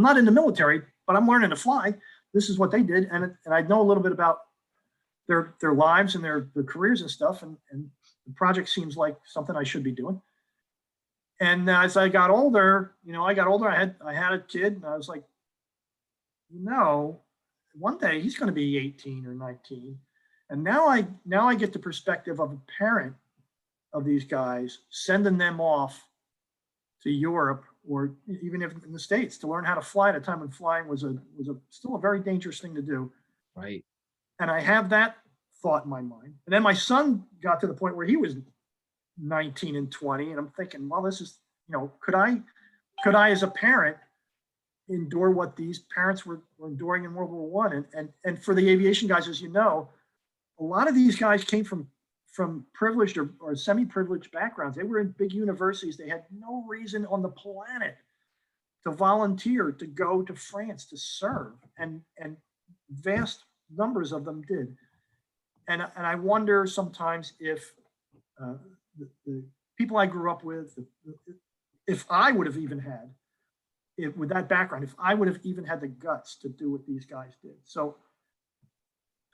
not in the military, but I'm learning to fly. This is what they did. And I know a little bit about their lives and their careers and stuff. And the project seems like something I should be doing. And as I got older, I had a kid and I was like, one day he's going to be 18 or 19. And now I get the perspective of a parent of these guys, sending them off to Europe or even if in the States to learn how to fly at a time when flying was still a very dangerous thing to do. Right. And I have that thought in my mind. And then my son got to the point where he was 19 and 20. And I'm thinking, well, this is, could I as a parent endure what these parents were enduring in World War I? And for the aviation guys, as you know, a lot of these guys came from privileged or semi-privileged backgrounds. They were in big universities. They had no reason on the planet to volunteer to go to France to serve, and vast numbers of them did. And I wonder sometimes if the people I grew up with, if I would have even had, with that background, if I would have even had the guts to do what these guys did. So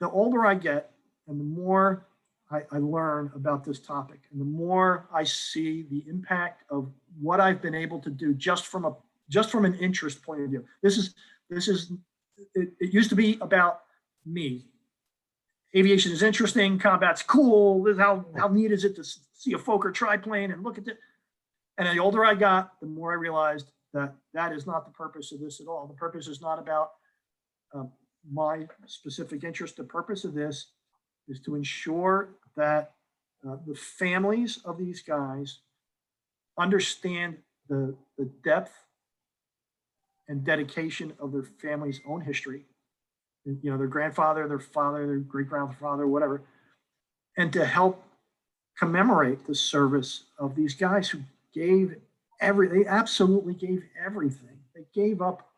the older I get and the more I learn about this topic and the more I see the impact of what I've been able to do just from an interest point of view. It used to be about me. Aviation is interesting, combat's cool. This is how neat is it to see a Fokker triplane and look at it. And the older I got, the more I realized that is not the purpose of this at all. The purpose is not about my specific interest. The purpose of this is to ensure that the families of these guys understand the depth and dedication of their family's own history, their grandfather, their father, their great grandfather, whatever, and to help commemorate the service of these guys who gave they absolutely gave everything. They gave up.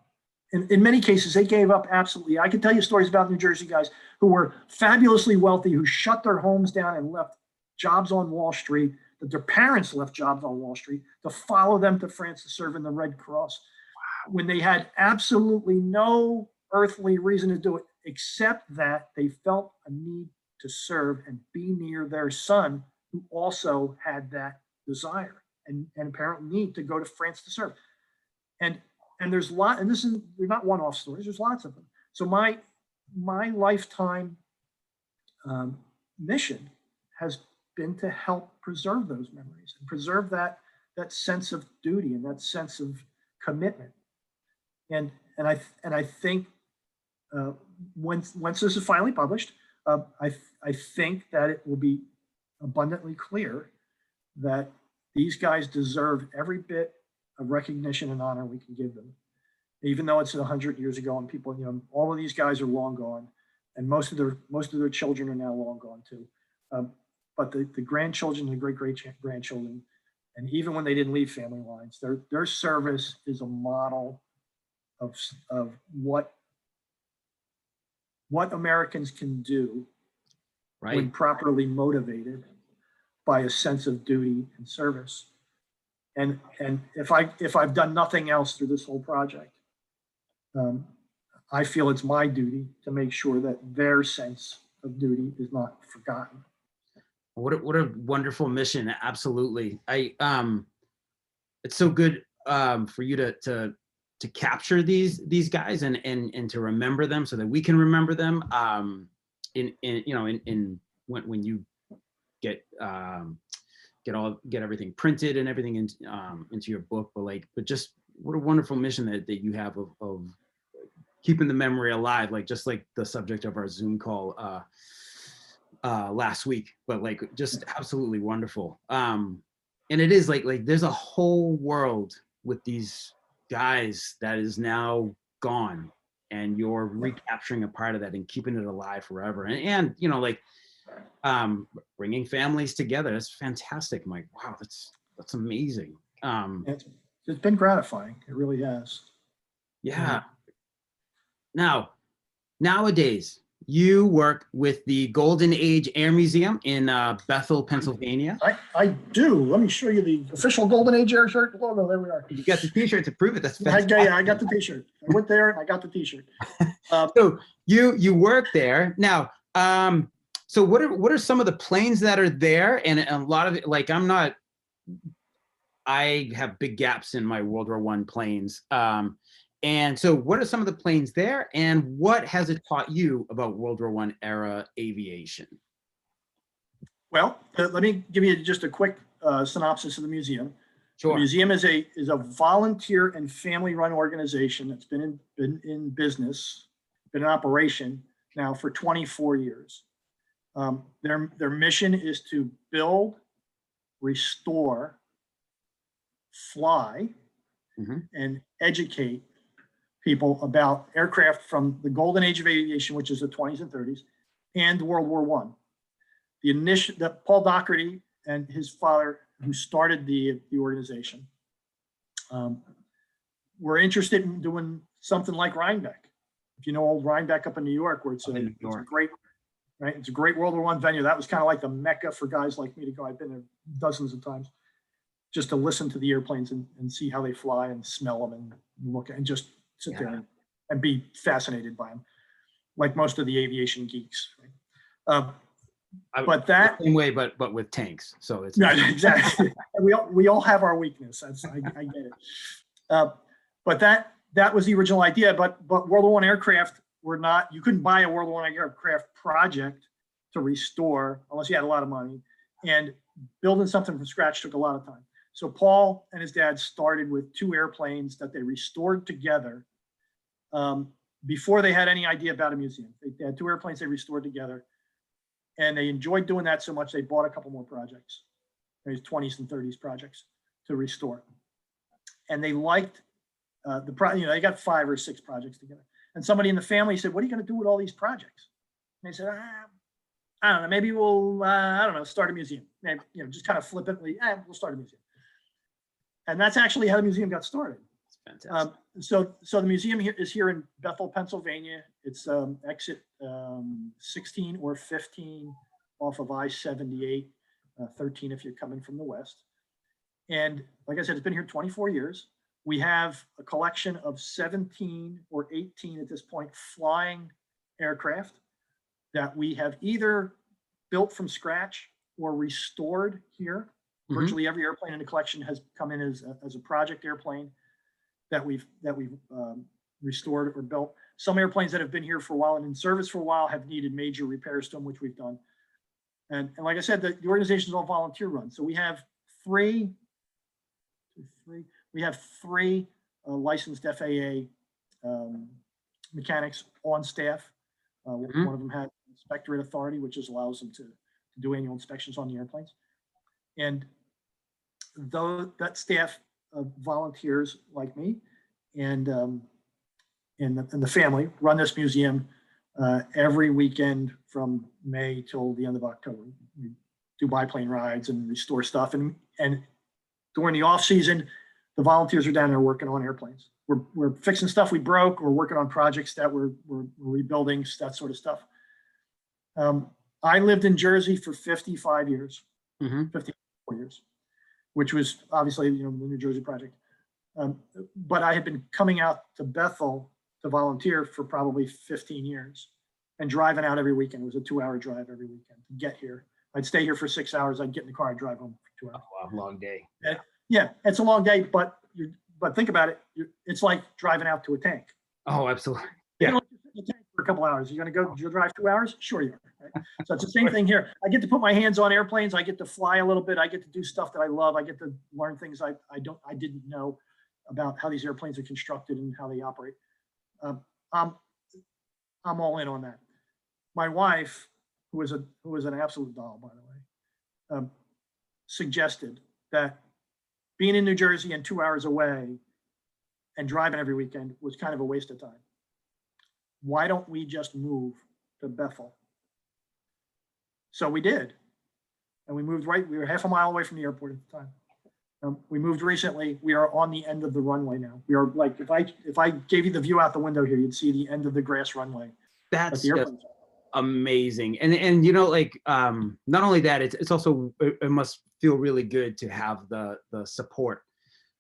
In many cases, they gave up absolutely. I can tell you stories about New Jersey guys who were fabulously wealthy, who shut their homes down and left jobs on Wall Street, that their parents left jobs on Wall Street to follow them to France to serve in the Red Cross when they had absolutely no earthly reason to do it, except that they felt a need to serve and be near their son, who also had that desire and apparent need to go to France to serve. And there's a lot, and they're not one-off stories, there's lots of them. So my lifetime mission has been to help preserve those memories and preserve that sense of duty and that sense of commitment. And I think once this is finally published, I think that it will be abundantly clear that these guys deserve every bit of recognition and honor we can give them, even though it's 100 years ago and people, all of these guys are long gone, and most of their children are now long gone too. But the grandchildren, the great grandchildren, and even when they didn't leave family lines, their service is a model of what Americans can do, right, when properly motivated by a sense of duty and service. And if I've done nothing else through this whole project, I feel it's my duty to make sure that their sense of duty is not forgotten. What a wonderful mission! Absolutely, it's so good for you to capture these guys and to remember them so that we can remember them. When you get everything printed and everything into your book, but just what a wonderful mission that you have of keeping the memory alive, just like the subject of our Zoom call last week, but just absolutely wonderful. And it is like there's a whole world with these guys that is now gone, and you're recapturing a part of that and keeping it alive forever. And bringing families together. That's fantastic, Mike. Wow, that's amazing. It's been gratifying. It really has. Yeah. Now, nowadays, you work with the Golden Age Air Museum in Bethel, Pennsylvania. I do. Let me show you the official Golden Age Air shirt logo. There we are. You got the T-shirt to prove it. That's fantastic. I got the T-shirt. I went there and I got the T-shirt. So you work there now. So what are some of the planes that are there? And a lot of it, I have big gaps in my World War I planes. And so what are some of the planes there, and what has it taught you about World War I era aviation? Well, let me give you just a quick synopsis of the museum. Sure. The museum is a volunteer and family-run organization that's been in business, been in operation now for 24 years. Their mission is to build, restore, fly, and educate people about aircraft from the golden age of aviation, which is the 20s and 30s, and World War I. Paul Doherty and his father, who started the organization, were interested in doing something like Rhinebeck. If you know old Rhinebeck up in New York, where it's a great, right? It's a great World War I venue. That was kind of like the Mecca for guys like me to go. I've been there dozens of times just to listen to the airplanes and see how they fly and smell them and look and just sit there and be fascinated by them, like most of the aviation geeks. Right? But that same way, but with tanks. So it's exactly. we all have our weakness. I get it. But that was the original idea. But World War I aircraft were not. You couldn't buy a World War I aircraft project to restore unless you had a lot of money, and building something from scratch took a lot of time. So Paul and his dad started with 2 airplanes that they restored together before they had any idea about a museum. They had 2 airplanes they restored together, and they enjoyed doing that so much they bought a couple more projects. There's 20s and 30s projects to restore, and they liked they got 5 or 6 projects together. And somebody in the family said, "What are you going to do with all these projects?" And they said, "I don't know. Maybe we'll I don't know, start a museum. Maybe, just kind of flippantly, we'll start a museum." And that's actually how the museum got started. That's fantastic. So the museum is here in Bethel, Pennsylvania. It's exit 16 or 15 off of I-78, 13 if you're coming from the west. And like I said, it's been here 24 years. We have a collection of 17 or 18 at this point flying aircraft that we have either built from scratch or restored here. Mm-hmm. Virtually every airplane in the collection has come in as a project airplane that we've restored or built. Some airplanes that have been here for a while and in service for a while have needed major repairs to them, which we've done. And like I said, the organization is all volunteer run. So we have three licensed FAA mechanics on staff. Mm-hmm. One of them had inspectorate authority, which allows them to do annual inspections on the airplanes. And that staff of volunteers like me and the family run this museum every weekend from May till the end of October. We do biplane rides and restore stuff. And during the off season, the volunteers are down there working on airplanes. We're fixing stuff we broke. We're working on projects that we're rebuilding, that sort of stuff. I lived in Jersey for 55 years, mm-hmm. 54 years, which was obviously the New Jersey project. But I had been coming out to Bethel to volunteer for probably 15 years and driving out every weekend. It was a 2-hour drive every weekend to get here. I'd stay here for 6 hours. I'd get in the car and drive home for 2 hours. Oh, wow, long day. Yeah, it's a long day, but think about it. It's like driving out to a tank. Oh, absolutely. Yeah. You don't sit in the tank for a couple hours. You're going to drive 2 hours? Sure you are. Right? So it's the same thing here. I get to put my hands on airplanes. I get to fly a little bit. I get to do stuff that I love. I get to learn things I didn't know about how these airplanes are constructed and how they operate. I'm all in on that. My wife, who was an absolute doll, by the way, suggested that being in New Jersey and 2 hours away and driving every weekend was kind of a waste of time. Why don't we just move to Bethel? So we did. And we moved we were half a mile away from the airport at the time. We moved recently. We are on the end of the runway now. We are like, if I gave you the view out the window here, you'd see the end of the grass runway. That's just amazing. And not only that, it's also, it must feel really good to have the support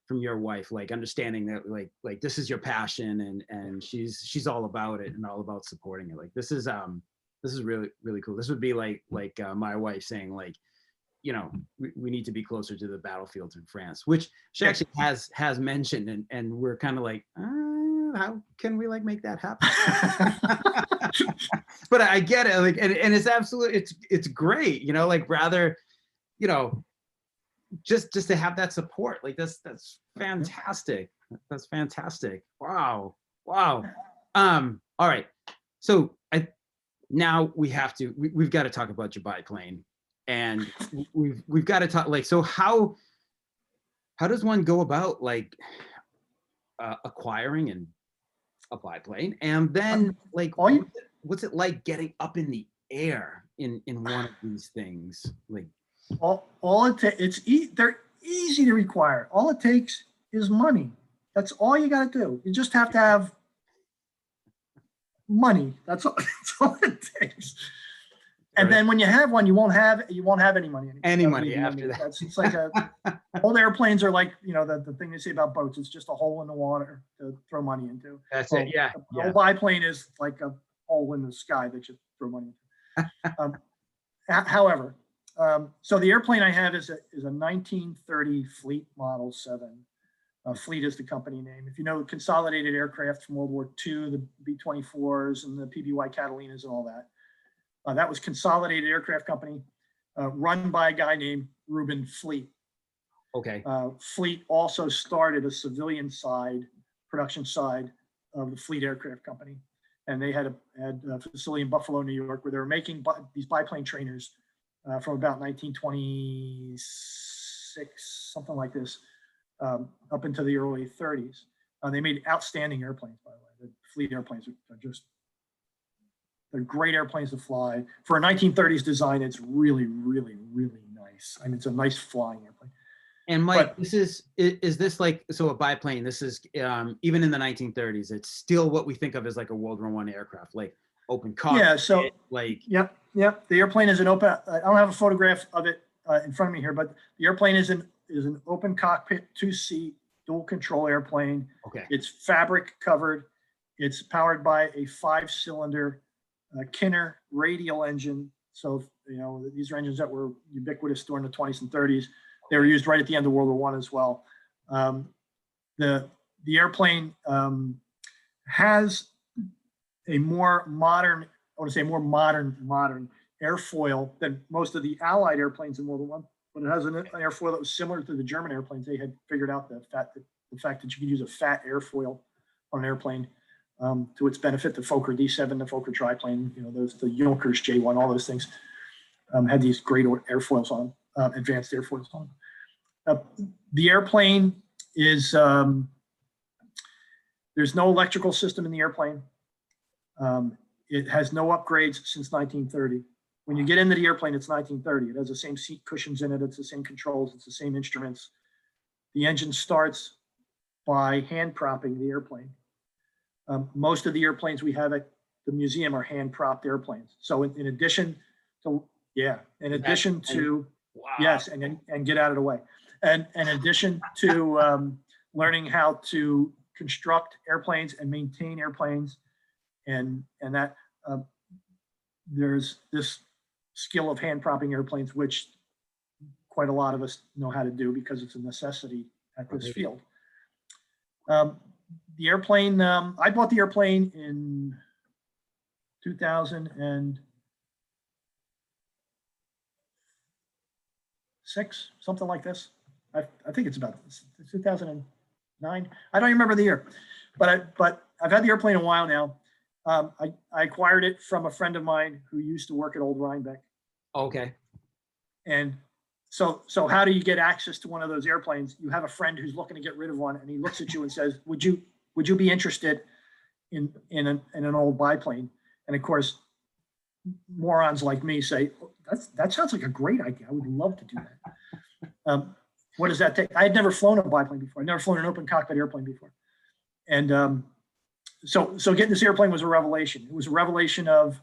from your wife, like understanding that like this is your passion and she's all about it and all about supporting it. Like this is really, really cool. This would be like my wife saying like, we need to be closer to the battlefields in France, which she actually has mentioned, and we're kind of like, how can we make that happen? But I get it, and it's absolutely, it's great, rather, just to have that support, that's fantastic. That's fantastic. Wow. All right, so now we've got to talk about your biplane. And we've got to talk so how does one go about acquiring a biplane, and then what's it like getting up in the air in one of these things? They're easy to require. All it takes is money. That's all you got to do. You just have to have money. That's all it takes. And then when you have one, you won't have any money anymore. Any money after that. It's like old airplanes are like, the thing they say about boats. It's just a hole in the water to throw money into. That's it. Yeah. A biplane is like a hole in the sky that you throw money into. However, so the airplane I have is a 1930 Fleet Model 7. Fleet is the company name. If you know consolidated aircraft from World War II, the B-24s and the PBY Catalinas and all that. That was Consolidated Aircraft Company, run by a guy named Reuben Fleet. Okay. Fleet also started a civilian side, production side of the Fleet Aircraft Company. And they had a facility in Buffalo, New York, where they were making these biplane trainers from about 1926, something like this, up into the early 30s. They made outstanding airplanes, by the way. The Fleet airplanes are just, they're great airplanes to fly. For a 1930s design, it's really, really, really nice. I mean, it's a nice flying airplane. And Mike, is this like, so a biplane, this is, even in the 1930s, it's still what we think of as like a World War I aircraft, like open cockpit. Yeah, so, like. Yep. The airplane is an open, I don't have a photograph of it in front of me here, but the airplane is an open cockpit, 2-seat, dual control airplane. Okay. It's fabric covered. It's powered by a 5-cylinder Kinner radial engine. So, you know, these are engines that were ubiquitous during the 20s and 30s. They were used right at the end of World War I as well. The airplane has a more modern, I want to say more modern airfoil than most of the Allied airplanes in World War I, but it has an airfoil that was similar to the German airplanes. They had figured out the fact that you could use a fat airfoil on an airplane to its benefit. The Fokker D7, the Fokker triplane, you know, the Junkers J1, all those things had these great airfoils on, advanced airfoils on. The airplane is, there's no electrical system in the airplane. It has no upgrades since 1930. When you get into the airplane, it's 1930. It has the same seat cushions in it. It's the same controls. It's the same instruments. The engine starts by hand propping the airplane. Most of the airplanes we have at the museum are hand propped airplanes. So in addition to, wow. Yes, and get out of the way. And in addition to learning how to construct airplanes and maintain airplanes, and that there's this skill of hand propping airplanes, which quite a lot of us know how to do because it's a necessity at this field. The airplane, I bought the airplane in 2006, something like this. I think it's about 2009. I don't remember the year, but I've had the airplane a while now. I acquired it from a friend of mine who used to work at Old Rhinebeck. Okay. And so how do you get access to one of those airplanes? You have a friend who's looking to get rid of one, and he looks at you and says, would you be interested in an old biplane? And of course, morons like me say, oh, that sounds like a great idea. I would love to do that. What does that take? I had never flown a biplane before. I'd never flown an open cockpit airplane before. And so getting this airplane was a revelation. It was a revelation of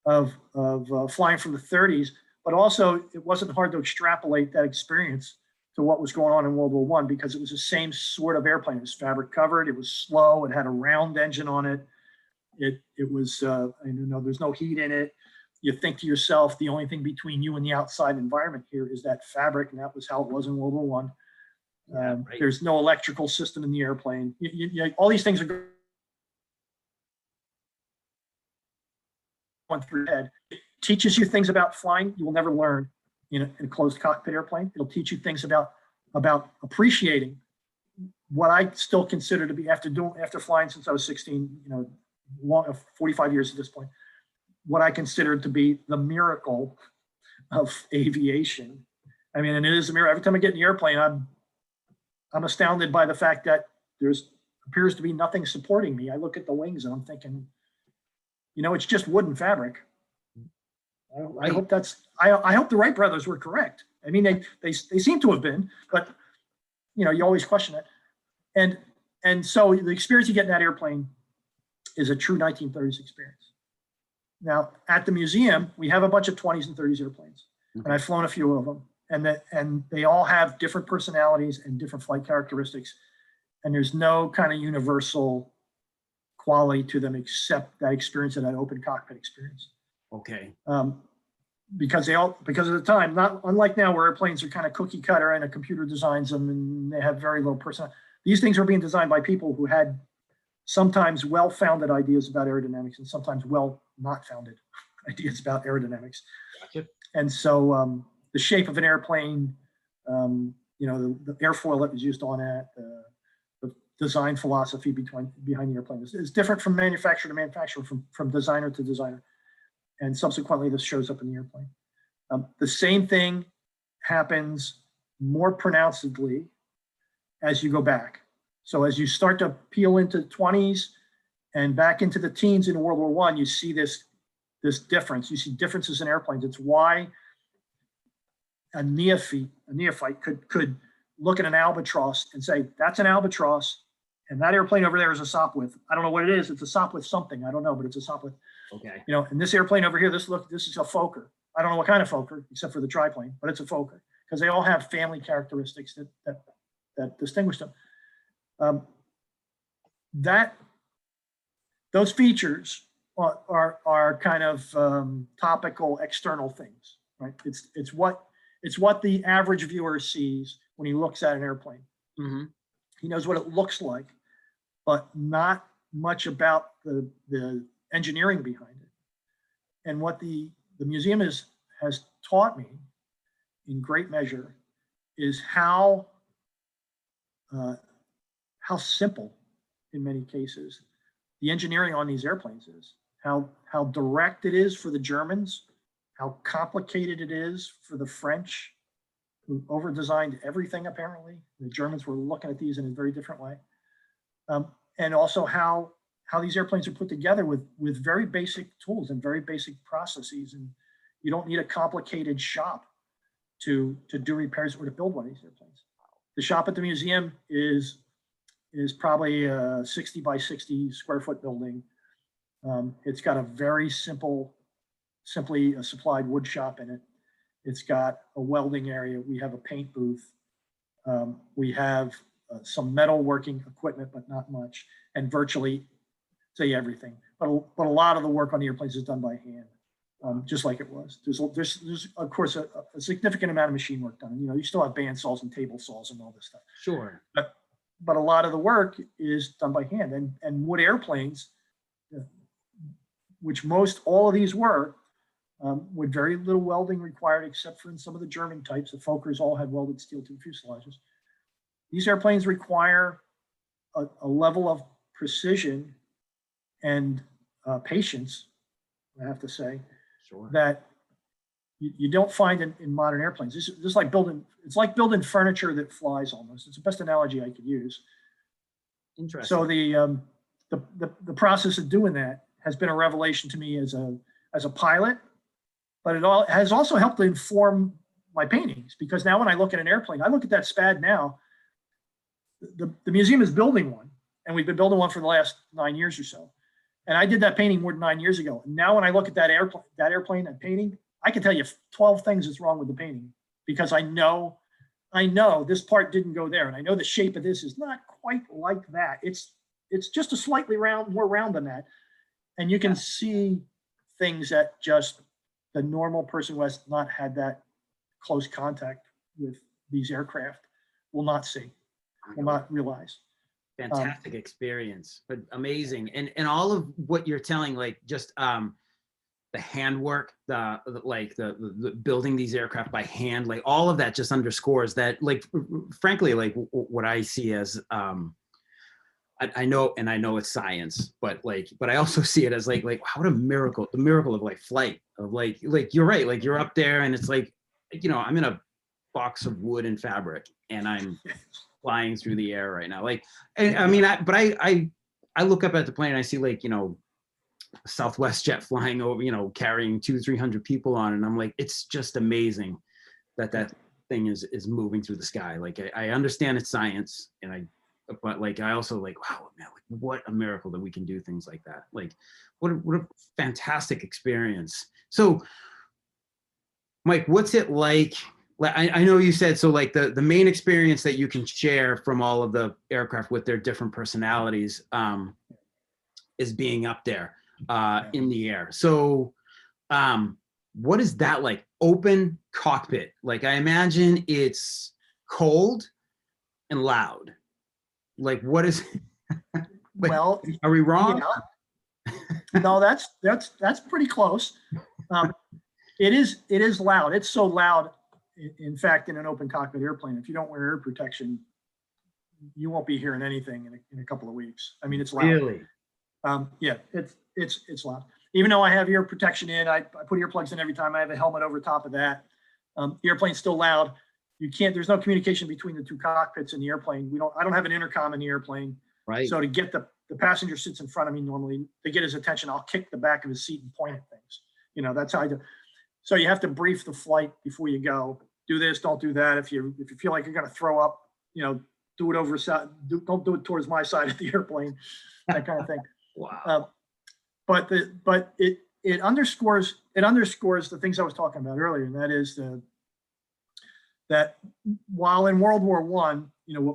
flying from the 30s, but also it wasn't hard to extrapolate that experience to what was going on in World War I, because it was the same sort of airplane. It was fabric covered. It was slow. It had a round engine on it. It was, there's no heat in it. You think to yourself, the only thing between you and the outside environment here is that fabric, and that was how it was in World War I. Right. There's no electrical system in the airplane. All these things are going through your head. It teaches you things about flying you will never learn in a closed cockpit airplane. It'll teach you things about appreciating what I still consider to be, after flying since I was 16, 45 years at this point, what I consider to be the miracle of aviation. I mean, and it is a miracle. Every time I get in the airplane, I'm astounded by the fact that there's appears to be nothing supporting me. I look at the wings and I'm thinking, it's just wood and fabric. I hope I hope the Wright brothers were correct. I mean, they seem to have been, but you always question it. And so the experience you get in that airplane is a true 1930s experience. Now at the museum, we have a bunch of 20s and 30s airplanes, and I've flown a few of them, and they all have different personalities and different flight characteristics, and there's no kind of universal quality to them except that experience of that open cockpit experience. Okay. Because of the time, not unlike now where airplanes are kind of cookie cutter and a computer designs them and they have very low personality. These things are being designed by people who had sometimes well-founded ideas about aerodynamics and sometimes not founded ideas about aerodynamics. Gotcha. And so the shape of an airplane, the airfoil that was used on it, the design philosophy behind the airplane is different from manufacturer to manufacturer, from designer to designer. And subsequently, this shows up in the airplane. The same thing happens more pronouncedly as you go back. So as you start to peel into the 20s and back into the teens in World War I, you see this difference. You see differences in airplanes. It's why a neophyte could look at an albatross and say, that's an albatross, and that airplane over there is a Sopwith. I don't know what it is. It's a Sopwith something. I don't know, but it's a Sopwith. Okay. And this airplane over here, this is a Fokker. I don't know what kind of Fokker, except for the triplane, but it's a Fokker, because they all have family characteristics that distinguish them. Those features are kind of topical external things, right? It's what the average viewer sees when he looks at an airplane. Mm-hmm. He knows what it looks like, but not much about the engineering behind it. And what the museum has taught me in great measure is how simple, in many cases, the engineering on these airplanes is. How direct it is for the Germans, how complicated it is for the French, who over-designed everything, apparently. The Germans were looking at these in a very different way. And also how these airplanes are put together with very basic tools and very basic processes. And you don't need a complicated shop to do repairs or to build one of these airplanes. The shop at the museum is probably a 60 by 60 square foot building. It's got a very simply a supplied wood shop in it. It's got a welding area. We have a paint booth. We have some metal working equipment, but not much, and virtually say everything. But a lot of the work on the airplanes is done by hand, just like it was. There's of course a significant amount of machine work done. You still have band saws and table saws and all this stuff. Sure. But a lot of the work is done by hand, and wood airplanes, which all of these were, with very little welding required, except for in some of the German types. The Fokkers all had welded steel tube fuselages. These airplanes require a level of precision and patience, I have to say, Sure, that you don't find in modern airplanes. It's like building furniture that flies almost. It's the best analogy I could use. Interesting. So the process of doing that has been a revelation to me as a pilot, but it has also helped to inform my paintings, because now when I look at an airplane, I look at that SPAD now. The museum is building one, and we've been building one for the last 9 years or so. And I did that painting more than 9 years ago. And now when I look at that airplane, that painting, I can tell you 12 things that's wrong with the painting, because I know this part didn't go there, and I know the shape of this is not quite like that. It's just a slightly more round than that. And you can see things that just the normal person who has not had that close contact with these aircraft will not see, will not realize. Fantastic experience, but amazing. And all of what you're telling, like just the handwork, the building these aircraft by hand, like all of that just underscores that, like, frankly, like what I see as I know it's science, but I also see it as like what a miracle, the miracle of like flight, of like you're right, like you're up there and it's like, I'm in a box of wood and fabric and I'm flying through the air right now. Like, I mean, I look up at the plane and I see like, Southwest jet flying over, carrying 200-300 people on, and I'm like, it's just amazing that thing is moving through the sky. Like I understand it's science, but like I also like, wow, man, like what a miracle that we can do things like that. Like what a fantastic experience. So Mike, what's it like? I know you said, so like the main experience that you can share from all of the aircraft with their different personalities is being up there in the air. So what is that like? Open cockpit. Like I imagine it's cold and loud. Like what is Well, are we wrong? Yeah. No, that's pretty close. It is loud. It's so loud. in fact, in an open cockpit airplane, if you don't wear air protection, you won't be hearing anything in a couple of weeks. I mean, it's loud. Really? Yeah, it's loud. Even though I have ear protection in, I put earplugs in every time. I have a helmet over top of that. The airplane's still loud. You can't. There's no communication between the two cockpits in the airplane. I don't have an intercom in the airplane. Right. So to get the passenger sits in front of me normally, to get his attention, I'll kick the back of his seat and point at things. That's how I do. So you have to brief the flight before you go. Do this, don't do that. If you feel like you're going to throw up, do it over side. Don't do it towards my side of the airplane. That kind of thing. Wow. But it underscores the things I was talking about earlier, and that is that while in World War I,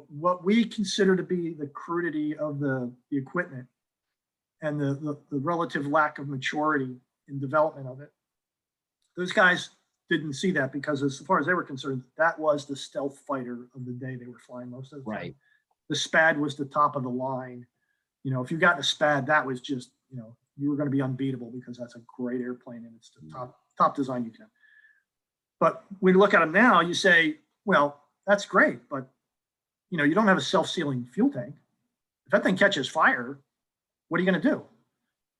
what we consider to be the crudity of the equipment and the relative lack of maturity in development of it, those guys didn't see that, because as far as they were concerned, that was the stealth fighter of the day they were flying most of the time. Right. The SPAD was the top of the line. If you got in a SPAD, that was just, you were going to be unbeatable, because that's a great airplane and it's the top design you can have. But when you look at them now, you say, well, that's great, but you don't have a self-sealing fuel tank. If that thing catches fire, what are you going to do?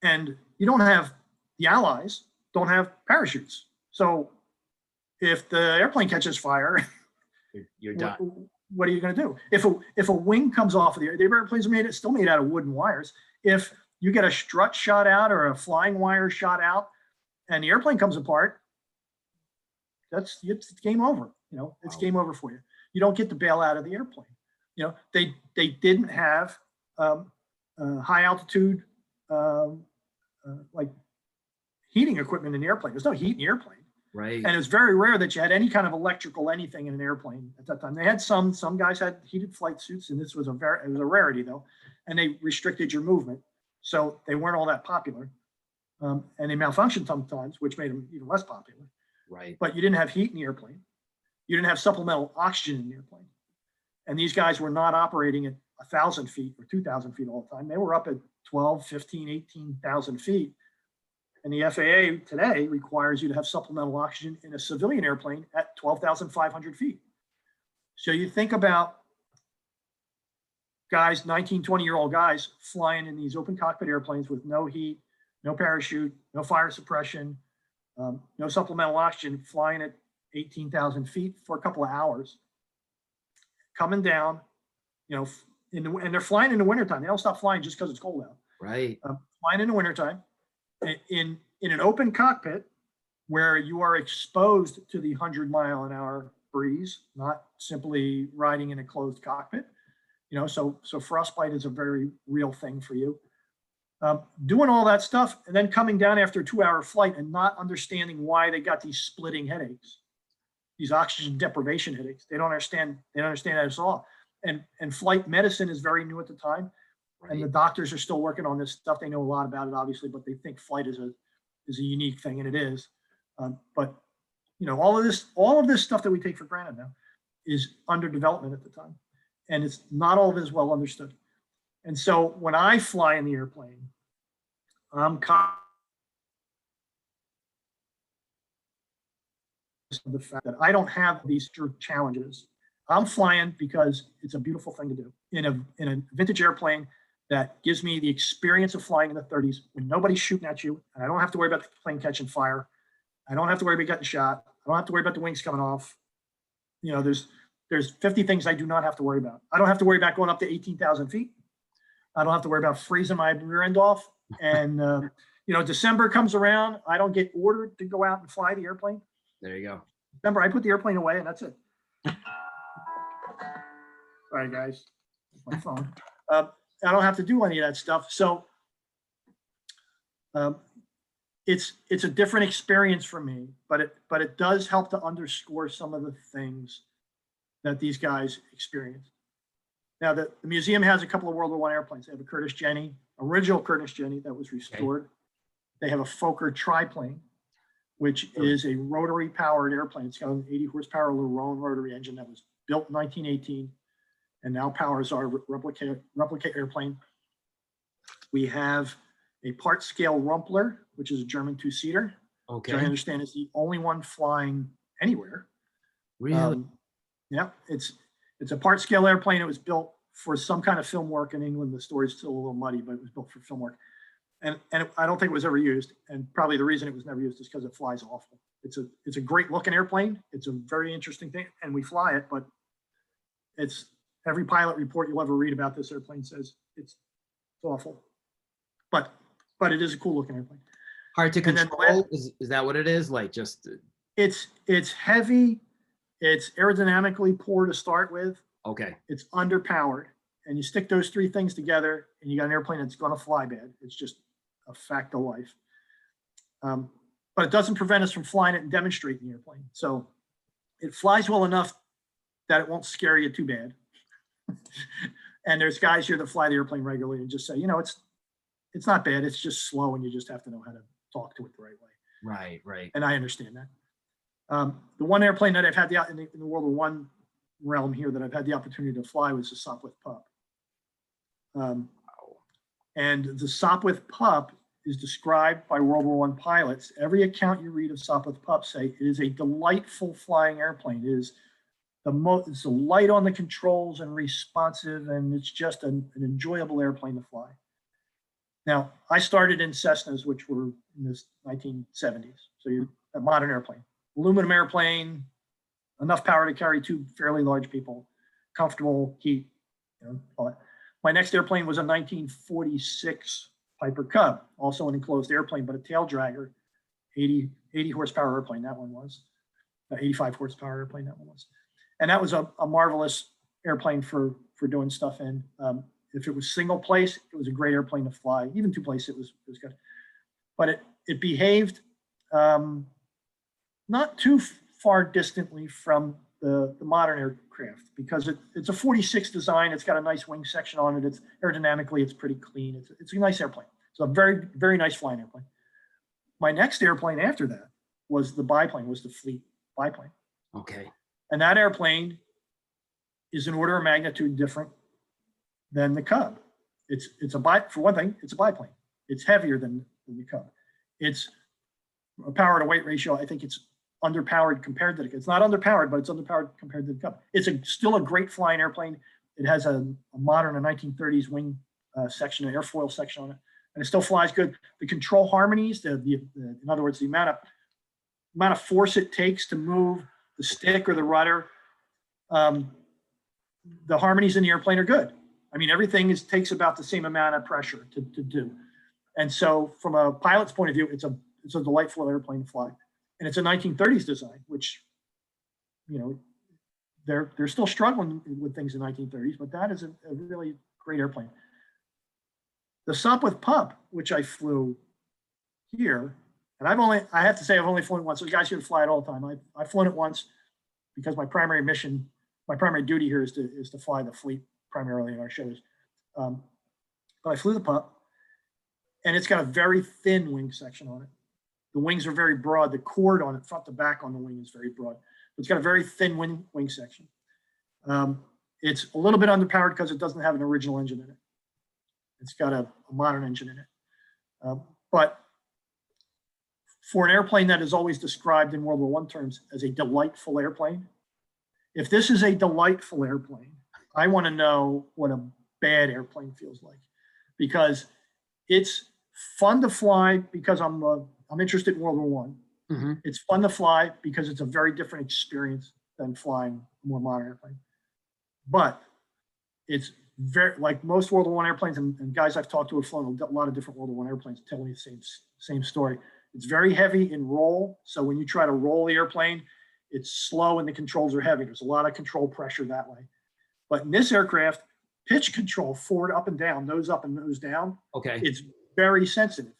And you don't have, the Allies don't have parachutes. So if the airplane catches fire, you're done. What are you going to do? If a wing comes off of the airplanes are still made out of wooden wires. If you get a strut shot out or a flying wire shot out and the airplane comes apart, it's game over. It's game over for you. You don't get to bail out of the airplane. They didn't have high altitude like heating equipment in the airplane. There's no heat in the airplane. Right. And it's very rare that you had any kind of electrical anything in an airplane at that time. They had some guys had heated flight suits, and this was it was a rarity though, and they restricted your movement, so they weren't all that popular, and they malfunctioned sometimes, which made them even less popular. Right. But you didn't have heat in the airplane, you didn't have supplemental oxygen in the airplane, and these guys were not operating at 1,000 feet or 2,000 feet all the time. They were up at 12, 15, 18,000 feet. And the FAA today requires you to have supplemental oxygen in a civilian airplane at 12,500 feet. So you think about guys, 19, 20-year-old guys flying in these open cockpit airplanes with no heat, no parachute, no fire suppression, no supplemental oxygen, flying at 18,000 feet for a couple of hours, coming down, and they're flying in the wintertime. They don't stop flying just because it's cold out. Right. Flying in the wintertime. In an open cockpit where you are exposed to the 100-mile-an-hour breeze, not simply riding in a closed cockpit, so frostbite is a very real thing for you. Doing all that stuff and then coming down after a 2-hour flight and not understanding why they got these splitting headaches, these oxygen deprivation headaches. They don't understand that at all. And flight medicine is very new at the time. Right. And the doctors are still working on this stuff. They know a lot about it, obviously, but they think flight is a unique thing, and it is. But all of this stuff that we take for granted now is under development at the time, and it's not all of it is well understood. And so when I fly in the airplane, I'm the fact that I don't have these challenges. I'm flying because it's a beautiful thing to do in a vintage airplane that gives me the experience of flying in the 30s when nobody's shooting at you, and I don't have to worry about the plane catching fire. I don't have to worry about getting shot. I don't have to worry about the wings coming off. There's 50 things I do not have to worry about. I don't have to worry about going up to 18,000 feet. I don't have to worry about freezing my rear end off. And December comes around, I don't get ordered to go out and fly the airplane. There you go. Remember, I put the airplane away, and that's it. Sorry, guys. My phone. I don't have to do any of that stuff. So it's a different experience for me, but it does help to underscore some of the things that these guys experienced. Now, the museum has a couple of World War I airplanes. They have a Curtiss Jenny, original Curtiss Jenny that was restored. Okay. They have a Fokker triplane, which is a rotary powered airplane. It's got an 80 horsepower Lerone rotary engine that was built in 1918 and now powers our replica airplane. We have a part scale Rumpler, which is a German two-seater. Okay. Which I understand is the only one flying anywhere. Really? Yeah, it's a part scale airplane. It was built for some kind of film work in England. The story's still a little muddy, but it was built for film work. And I don't think it was ever used. And probably the reason it was never used is because it flies awful. It's a great looking airplane. It's a very interesting thing, and we fly it, but it's every pilot report you'll ever read about this airplane says it's awful. But it is a cool looking airplane. Hard to And then control? Is that what it is? Like just it's heavy, it's aerodynamically poor to start with, okay. it's underpowered, and you stick those three things together, and you got an airplane that's going to fly bad. It's just a fact of life. But it doesn't prevent us from flying it and demonstrating the airplane. So it flies well enough that it won't scare you too bad. And there's guys here that fly the airplane regularly and just say, it's not bad. It's just slow, and you just have to know how to talk to it the right way. Right, right. And I understand that. The one airplane that I've had in the World War I realm here that I've had the opportunity to fly was the Sopwith Pup. And the Sopwith Pup is described by World War I pilots. Every account you read of Sopwith Pup say it is a delightful flying airplane. It is it's light on the controls and responsive, and it's just an enjoyable airplane to fly. Now, I started in Cessnas, which were in the 1970s. So you're a modern airplane, aluminum airplane, enough power to carry two fairly large people, comfortable, heat, all that. My next airplane was a 1946 Piper Cub, also an enclosed airplane, but a tail dragger, 80 horsepower airplane, that one was. 85 horsepower airplane, that one was. And that was a marvelous airplane for doing stuff in. If it was single place, it was a great airplane to fly. Even two place, it was good. But it behaved not too far distantly from the modern aircraft, because it's a 46 design. It's got a nice wing section on it. It's aerodynamically, it's pretty clean. It's a nice airplane. It's a very, very nice flying airplane. My next airplane after that was the biplane, was the Fleet biplane. Okay. And that airplane is an order of magnitude different than the Cub. For one thing, it's a biplane. It's heavier than the Cub. It's a power to weight ratio. I think it's underpowered compared to the Cub. It's not underpowered, but it's underpowered compared to the Cub. It's still a great flying airplane. It has a modern 1930s wing section, an airfoil section on it, and it still flies good. The control harmonies, in other words, the amount of force it takes to move the stick or the rudder, the harmonies in the airplane are good. I mean, everything takes about the same amount of pressure to do. And so from a pilot's point of view, it's a delightful airplane to fly. And it's a 1930s design, which, they're still struggling with things in the 1930s, but that is a really great airplane. The Sopwith Pup, which I flew here, and I have to say I've only flown it once. So the guys here fly it all the time. I've flown it once because my primary duty here is to fly the Fleet primarily in our shows. But I flew the Pup, and it's got a very thin wing section on it. The wings are very broad. The cord on it, front to back on the wing, is very broad. It's got a very thin wing section. It's a little bit underpowered because it doesn't have an original engine in it. It's got a modern engine in it. But for an airplane that is always described in World War I terms as a delightful airplane, if this is a delightful airplane, I want to know what a bad airplane feels like, because it's fun to fly because I'm interested in World War I. Mm-hmm. It's fun to fly because it's a very different experience than flying a more modern airplane. But it's very, like most World War I airplanes, and guys I've talked to have flown a lot of different World War I airplanes tell me the same story. It's very heavy in roll. So when you try to roll the airplane, it's slow and the controls are heavy. There's a lot of control pressure that way. But in this aircraft, pitch control, forward, up and down, nose up and nose down. Okay. It's very sensitive.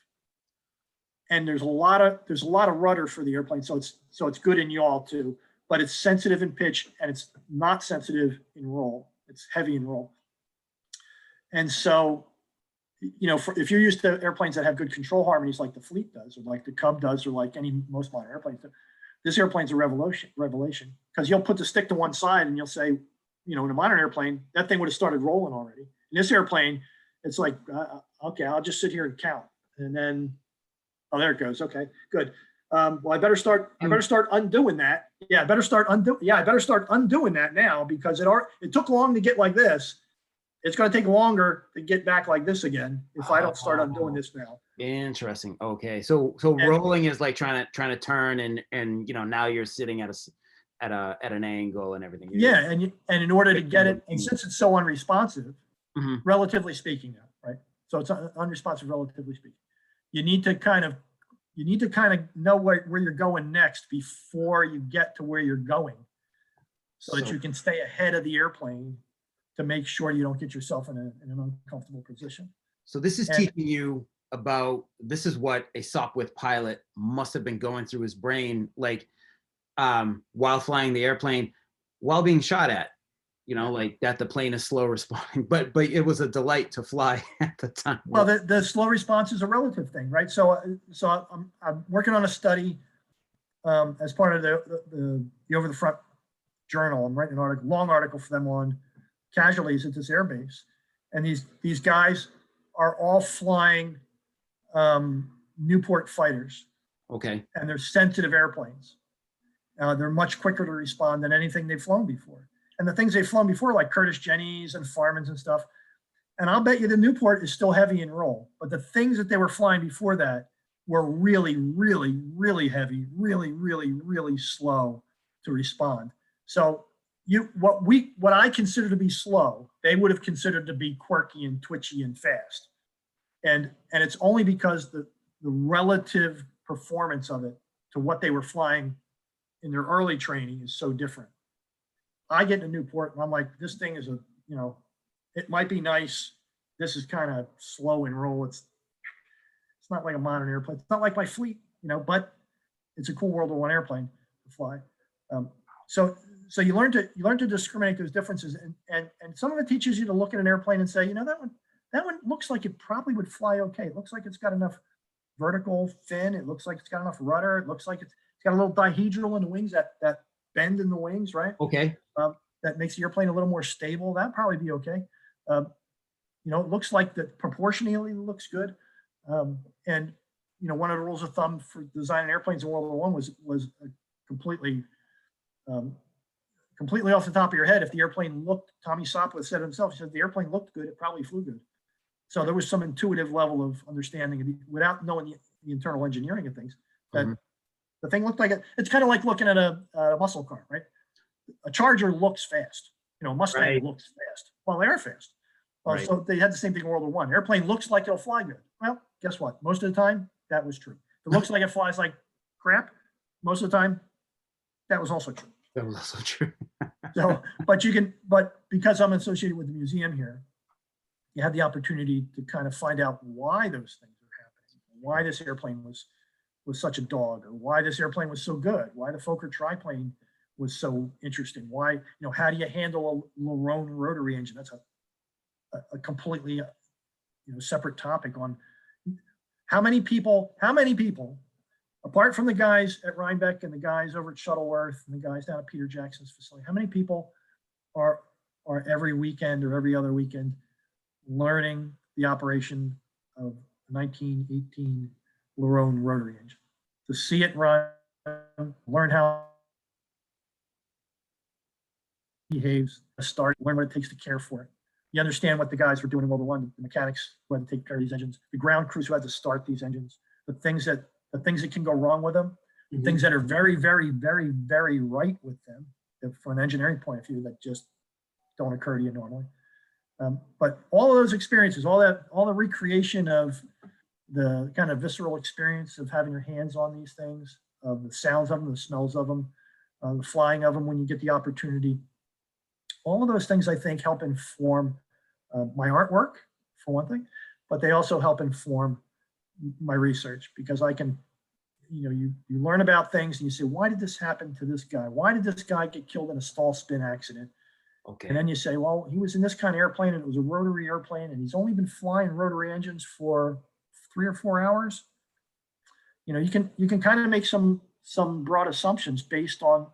And there's a lot of rudder for the airplane, so it's good in yaw too. But it's sensitive in pitch, and it's not sensitive in roll. It's heavy in roll. And so, if you're used to airplanes that have good control harmonies, like the Fleet does, or like the Cub does, or like most modern airplanes, this airplane's a revelation. Because you'll put the stick to one side, and you'll say, in a modern airplane, that thing would have started rolling already. In this airplane, it's like, okay, I'll just sit here and count, and then, oh, there it goes. Okay, good. Well, I better start undoing that. Yeah, I better start undoing that now, because it took long to get like this. It's going to take longer to get back like this again if I don't start undoing this now. Interesting. Okay. So rolling is like trying to turn, and now you're sitting at an angle and everything. Yeah, and in order to get it, and since it's so unresponsive, relatively speaking now, right? So it's unresponsive, relatively speaking. You need to kind of know where you're going next before you get to where you're going, so that you can stay ahead of the airplane to make sure you don't get yourself in an uncomfortable position. So this is teaching you about, this is what a Sopwith pilot must have been going through his brain, like while flying the airplane, while being shot at, like that the plane is slow responding, but it was a delight to fly at the time. Well, the slow response is a relative thing, right? So I'm working on a study as part of the Over the Front journal. I'm writing an long article for them on casualties at this airbase, and these guys are all flying Newport fighters. Okay. And they're sensitive airplanes. They're much quicker to respond than anything they've flown before. And the things they've flown before, like Curtis Jenny's and Farman's and stuff, and I'll bet you the Newport is still heavy in roll, but the things that they were flying before that were really, really, really heavy, really, really, really slow to respond. So what I consider to be slow, they would have considered to be quirky and twitchy and fast. And it's only because the relative performance of it to what they were flying in their early training is so different. I get to Newport and I'm like, this thing is it might be nice. This is kind of slow and roll. It's not like a modern airplane. It's not like my fleet, but it's a cool World War I airplane to fly. So you learn to discriminate those differences, and some of it teaches you to look at an airplane and say, that one looks like it probably would fly okay. It looks like it's got enough vertical fin. It looks like it's got enough rudder. It looks like it's got a little dihedral in the wings, that bend in the wings, right? Okay. That makes the airplane a little more stable. That'd probably be okay. It looks like that proportionally looks good. And one of the rules of thumb for designing airplanes in World War I was completely off the top of your head. If the airplane looked, Tommy Sopwith said himself, he said, the airplane looked good, it probably flew good. So there was some intuitive level of understanding without knowing the internal engineering of things, that the thing looked like it. It's kind of like looking at a muscle car, right? A Charger looks fast. A Mustang looks fast. Well, they are fast. Right. So they had the same thing in World War I. Airplane looks like it'll fly good. Well, guess what? Most of the time, that was true. If it looks like it flies like crap, most of the time, that was also true. That was also true. but because I'm associated with the museum here, you have the opportunity to kind of find out why those things are happening, why this airplane was such a dog, or why this airplane was so good, why the Fokker triplane was so interesting, why, how do you handle a Lerone rotary engine? That's a completely separate topic on how many people, apart from the guys at Rhinebeck and the guys over at Shuttleworth and the guys down at Peter Jackson's facility, how many people are every weekend or every other weekend learning the operation of a 1918 Lerone rotary engine? To see it run, learn how it behaves, learn what it takes to care for it. You understand what the guys were doing in World War I, the mechanics who had to take care of these engines, the ground crews who had to start these engines, the things that can go wrong with them, the things that are very, very, very, very right with them, from an engineering point of view, that just don't occur to you normally. But all of those experiences, all the recreation of the kind of visceral experience of having your hands on these things, of the sounds of them, the smells of them, the flying of them when you get the opportunity, all of those things I think help inform my artwork, for one thing, but they also help inform my research, because I can, you learn about things and you say, why did this happen to this guy? Why did this guy get killed in a stall spin accident? Okay. And then you say, well, he was in this kind of airplane and it was a rotary airplane and he's only been flying rotary engines for 3 or 4 hours. You can kind of make some broad assumptions based on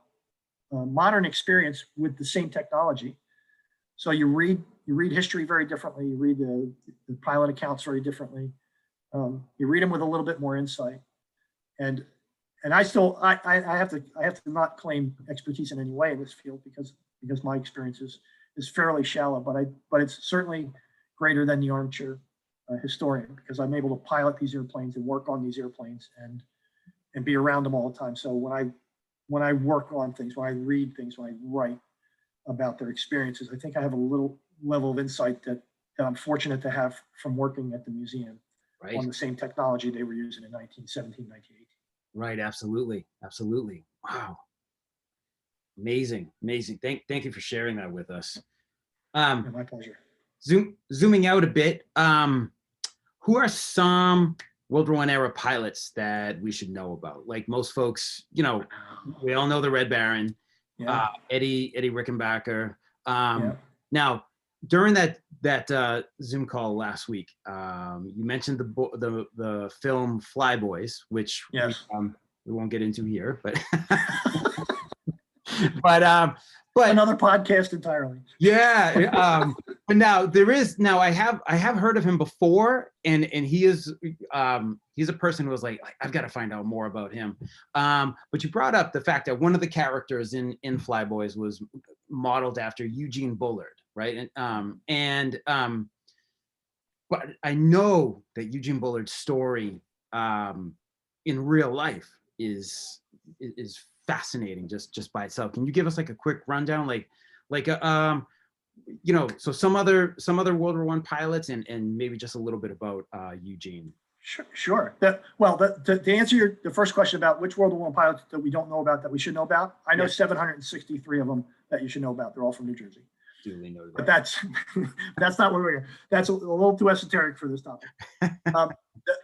modern experience with the same technology. So you read history very differently. You read the pilot accounts very differently. You read them with a little bit more insight, and and I still, I have to not claim expertise in any way in this field because my experience is fairly shallow, but it's certainly greater than the armchair historian, because I'm able to pilot these airplanes and work on these airplanes and be around them all the time. So when I work on things, when I read things, when I write about their experiences, I think I have a little level of insight that I'm fortunate to have from working at the museum on the same technology they were using in 1917, 1918. Right, absolutely, absolutely. Wow, amazing, amazing. Thank you for sharing that with us. Yeah, my pleasure. Zooming out a bit, who are some World War I era pilots that we should know about? Like most folks, you know, we all know the Red Baron, Yeah. Eddie Rickenbacker. Yeah. Now, during that Zoom call last week, you mentioned the film Flyboys, which Yes. we won't get into here, but but another podcast entirely. Yeah. But now I have heard of him before, and he is he's a person who was like, I've got to find out more about him. But you brought up the fact that one of the characters in Flyboys was modeled after Eugene Bullard, right? But I know that Eugene Bullard's story in real life is fascinating just by itself. Can you give us like a quick rundown, you know, so some other World War I pilots and maybe just a little bit about Eugene? Sure. To answer the first question about which World War I pilots that we don't know about that we should know about, I know 763 of them that you should know about. They're all from New Jersey. Duly noted. But that's not what we're here. That's a little too esoteric for this topic.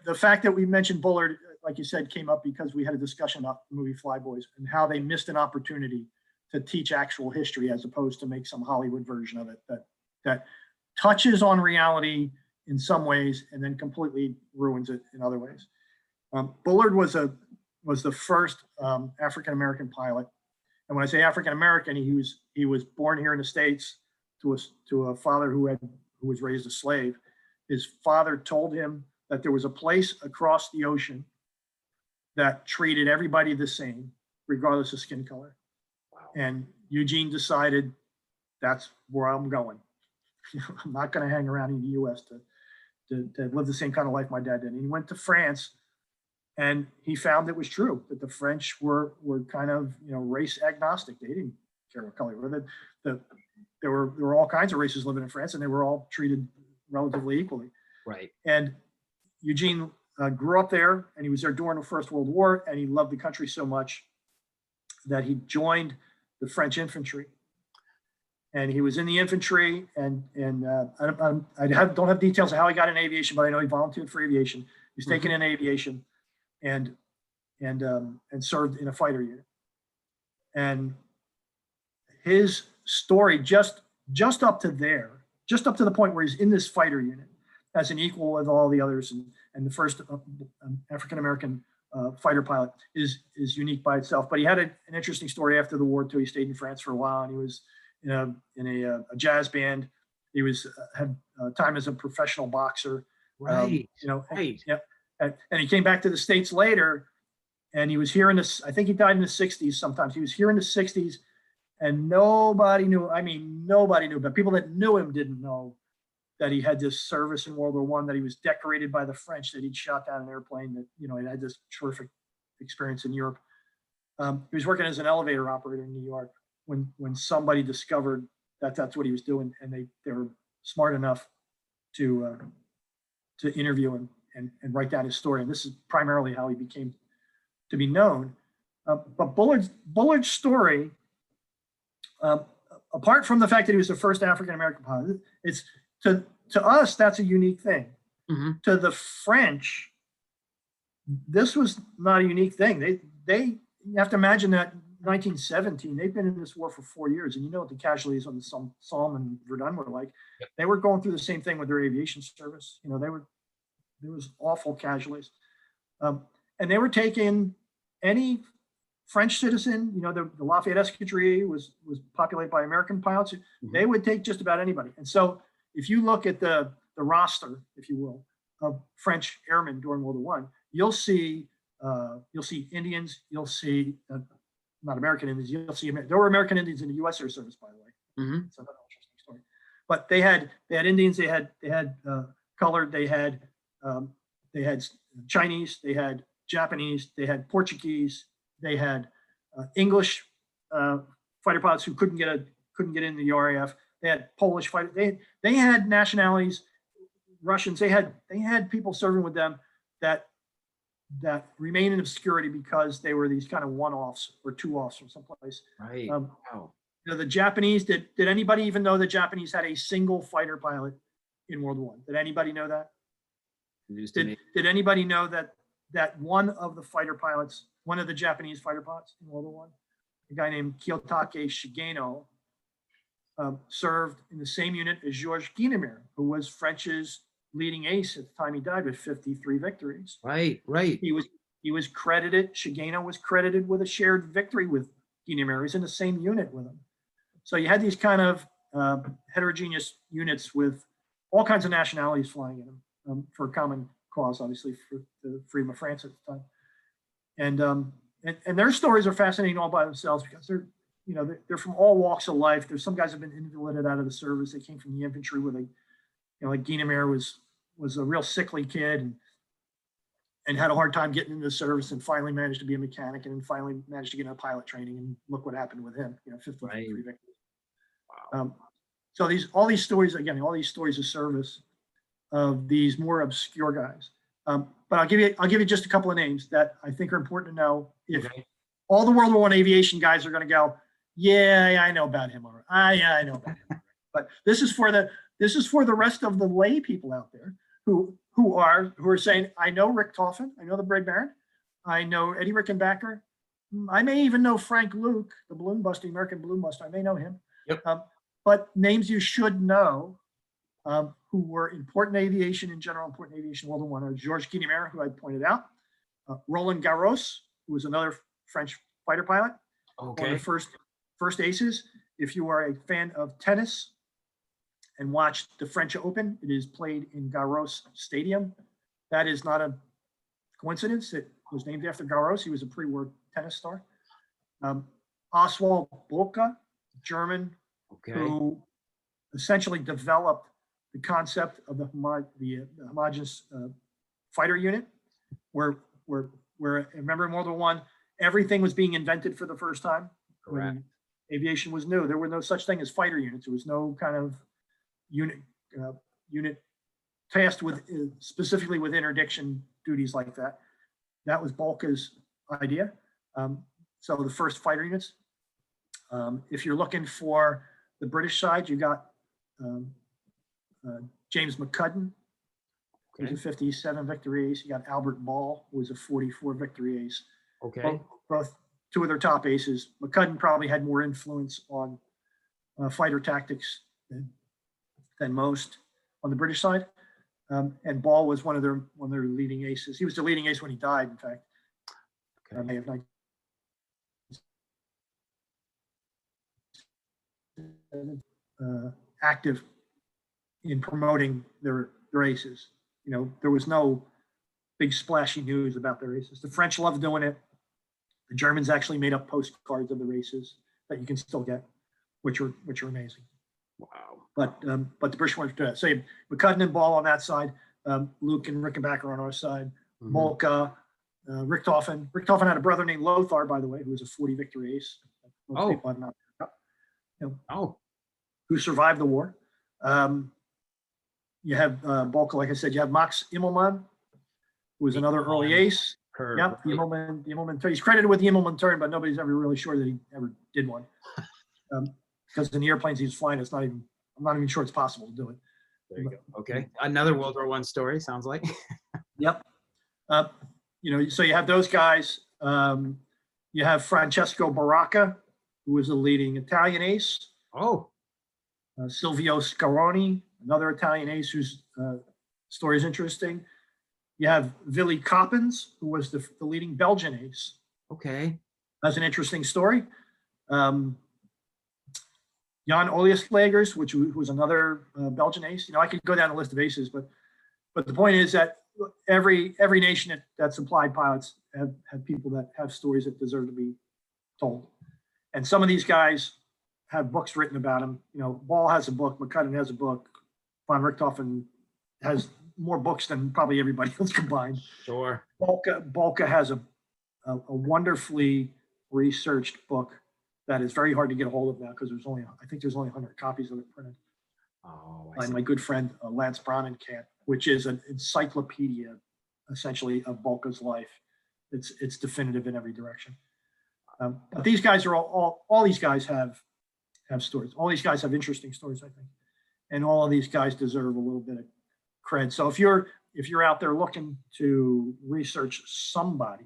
The fact that we mentioned Bullard, like you said, came up because we had a discussion about the movie Flyboys and how they missed an opportunity to teach actual history as opposed to make some Hollywood version of it that touches on reality in some ways and then completely ruins it in other ways. Bullard was the first African-American pilot. And when I say African-American, he was born here in the States to a father who was raised a slave. His father told him that there was a place across the ocean that treated everybody the same, regardless of skin color. Wow. And Eugene decided that's where I'm going. I'm not going to hang around in the U.S. to live the same kind of life my dad did. And he went to France, and he found it was true that the French were kind of, you know, race agnostic. They didn't care what color. There were all kinds of races living in France, and they were all treated relatively equally. Right. And Eugene grew up there, and he was there during the First World War, and he loved the country so much that he joined the French infantry. And he was in the infantry, and I don't have details of how he got in aviation, but I know he volunteered for aviation. He was taken in aviation, and served in a fighter unit. And his story just up to the point where he's in this fighter unit as an equal with all the others, and the first African-American fighter pilot is unique by itself. But he had an interesting story after the war too. He stayed in France for a while, and he was in a jazz band. He had time as a professional boxer. Right. And he came back to the States later, and he was here I think he died in the 60s sometimes. He was here in the 60s, and nobody knew. I mean, nobody knew, but people that knew him didn't know that he had this service in World War I, that he was decorated by the French, that he'd shot down an airplane, that, you know, he had this terrific experience in Europe. He was working as an elevator operator in New York when somebody discovered that that's what he was doing, and they were smart enough to interview him and write down his story. And this is primarily how he became to be known. But Bullard's story, apart from the fact that he was the first African-American pilot, it's to us, that's a unique thing. Mm-hmm. To the French, this was not a unique thing. You have to imagine that 1917, they've been in this war for 4 years, and you know what the casualties on the Somme and Verdun were like. Yep. They were going through the same thing with their aviation service. You know, there was awful casualties, and they were taking any French citizen. You know, the Lafayette Escadrille was populated by American pilots. Mm-hmm. They would take just about anybody. And so, if you look at the roster, if you will, of French airmen during World War I, you'll see you'll see Indians, you'll see not American Indians, you'll see there were American Indians in the U.S. Air Service, by the way. Mm-hmm. It's another interesting story. But they had Indians, they had colored, they had Chinese, they had Japanese, they had Portuguese, they had English fighter pilots who couldn't get in the RAF. They had Polish fighters. They had nationalities, Russians. They had people serving with them that remain in obscurity because they were these kind of one-offs or two-offs from someplace. Right. Wow. The Japanese, did anybody even know the Japanese had a single fighter pilot in World War I? Did anybody know that? Did anybody know that one of the fighter pilots, one of the Japanese fighter pilots in World War I, a guy named Kiyotake Shigeno, served in the same unit as Georges Guynemer, who was French's leading ace at the time he died with 53 victories. Right. He was credited, Shigeno was credited with a shared victory with Guynemer. He was in the same unit with him. So you had these kind of heterogeneous units with all kinds of nationalities flying in them for a common cause, obviously, for the freedom of France at the time. And their stories are fascinating all by themselves because they're from all walks of life. There's some guys have been invalided out of the service. They came from the infantry where they, like Guynemer was a real sickly kid and had a hard time getting into the service and finally managed to be a mechanic and then finally managed to get into pilot training, and look what happened with him, 53 victories. Wow. So all these stories of service of these more obscure guys. But I'll give you just a couple of names that I think are important to know. If all the World War I aviation guys are going to go, yeah, I know about him, or I know about him. But this is for the rest of the lay people out there who are saying, I know Rick Toffin, I know the Brig Baron, I know Eddie Rickenbacker, I may even know Frank Luke, the balloon buster, American balloon buster. I may know him. Yep. But names you should know who were important aviation in general, important aviation World War I, are Georges Guynemer, who I pointed out, Roland Garros, who was another French fighter pilot, one of the first aces. If you are a fan of tennis and watched the French Open, it is played in Garros Stadium. That is not a coincidence. It was named after Garros. He was a pre-war tennis star. Oswald Bohlke, German, who essentially developed the concept of the homogeneous fighter unit, where remember in World War I, everything was being invented for the first time. Correct. When aviation was new. There were no such thing as fighter units. There was no kind of unit tasked with specifically with interdiction duties like that. That was Bohlke's idea. So the first fighter units. If you're looking for the British side, you got James McCudden, who's a 57 victory ace. You got Albert Ball, who was a 44 victory ace. Okay. Both two of their top aces. McCudden probably had more influence on fighter tactics than most on the British side. And Ball was one of their leading aces. He was the leading ace when he died, in fact. May of 19. Active in promoting their aces. There was no big splashy news about their aces. The French loved doing it. The Germans actually made up postcards of the races that you can still get, which are amazing. Wow. But the British weren't doing it. So McCudden and Ball on that side, Luke and Rickenbacker on our side, Bohlke, Rick Toffin. Rick Toffin had a brother named Lothar, by the way, who was a 40 victory ace. Most people have not. Who survived the war. You have Bohlke, like I said, you have Max Immelmann, who was another early ace. Yep, the Immelmann turn. He's credited with the Immelmann turn, but nobody's ever really sure that he ever did one. Because in the airplanes he was flying, I'm not even sure it's possible to do it. There you go. Okay. Another World War I story, sounds like. Yep. So you have those guys. You have Francesco Baracca, who was a leading Italian ace. Silvio Scaroni, another Italian ace whose story is interesting. You have Willy Coppens, who was the leading Belgian ace. Okay. That's an interesting story. Jan Olieslegers, who was another Belgian ace. I could go down a list of aces, but the point is that every nation that supplied pilots have people that have stories that deserve to be told. And some of these guys have books written about them. You know, Ball has a book, McCudden has a book, von Richthofen has more books than probably everybody else combined. Sure. Balka has a wonderfully researched book that is very hard to get a hold of now because I think there's only 100 copies of it printed. Oh, By my good friend Lance Bronnenkamp, which is an encyclopedia essentially of Balka's life. It's definitive in every direction. But these guys are all these guys have stories. All these guys have interesting stories, I think, and all of these guys deserve a little bit of cred. So if you're out there looking to research somebody,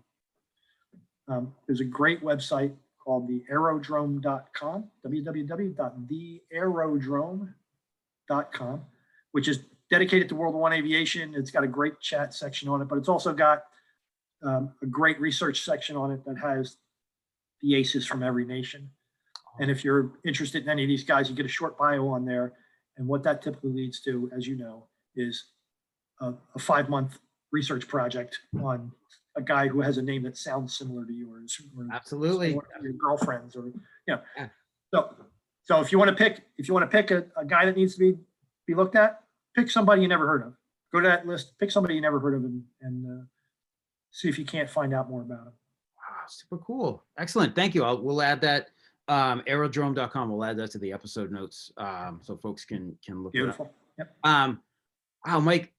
there's a great website called theaerodrome.com, www.theaerodrome.com, which is dedicated to WW1 Aviation. It's got a great chat section on it, but it's also got a great research section on it that has the aces from every nation. And if you're interested in any of these guys, you get a short bio on there. And what that typically leads to, as you know, is a 5-month research project on a guy who has a name that sounds similar to yours. Or absolutely. your girlfriend's, or Yeah. So if you want to pick a guy that needs to be looked at, pick somebody you never heard of. Go to that list, pick somebody you never heard of, and see if you can't find out more about him. Wow, super cool. Excellent. Thank you. We'll add that. Aerodrome.com. We'll add that to the episode notes so folks can look Beautiful. it up. Yep. Wow, Mike,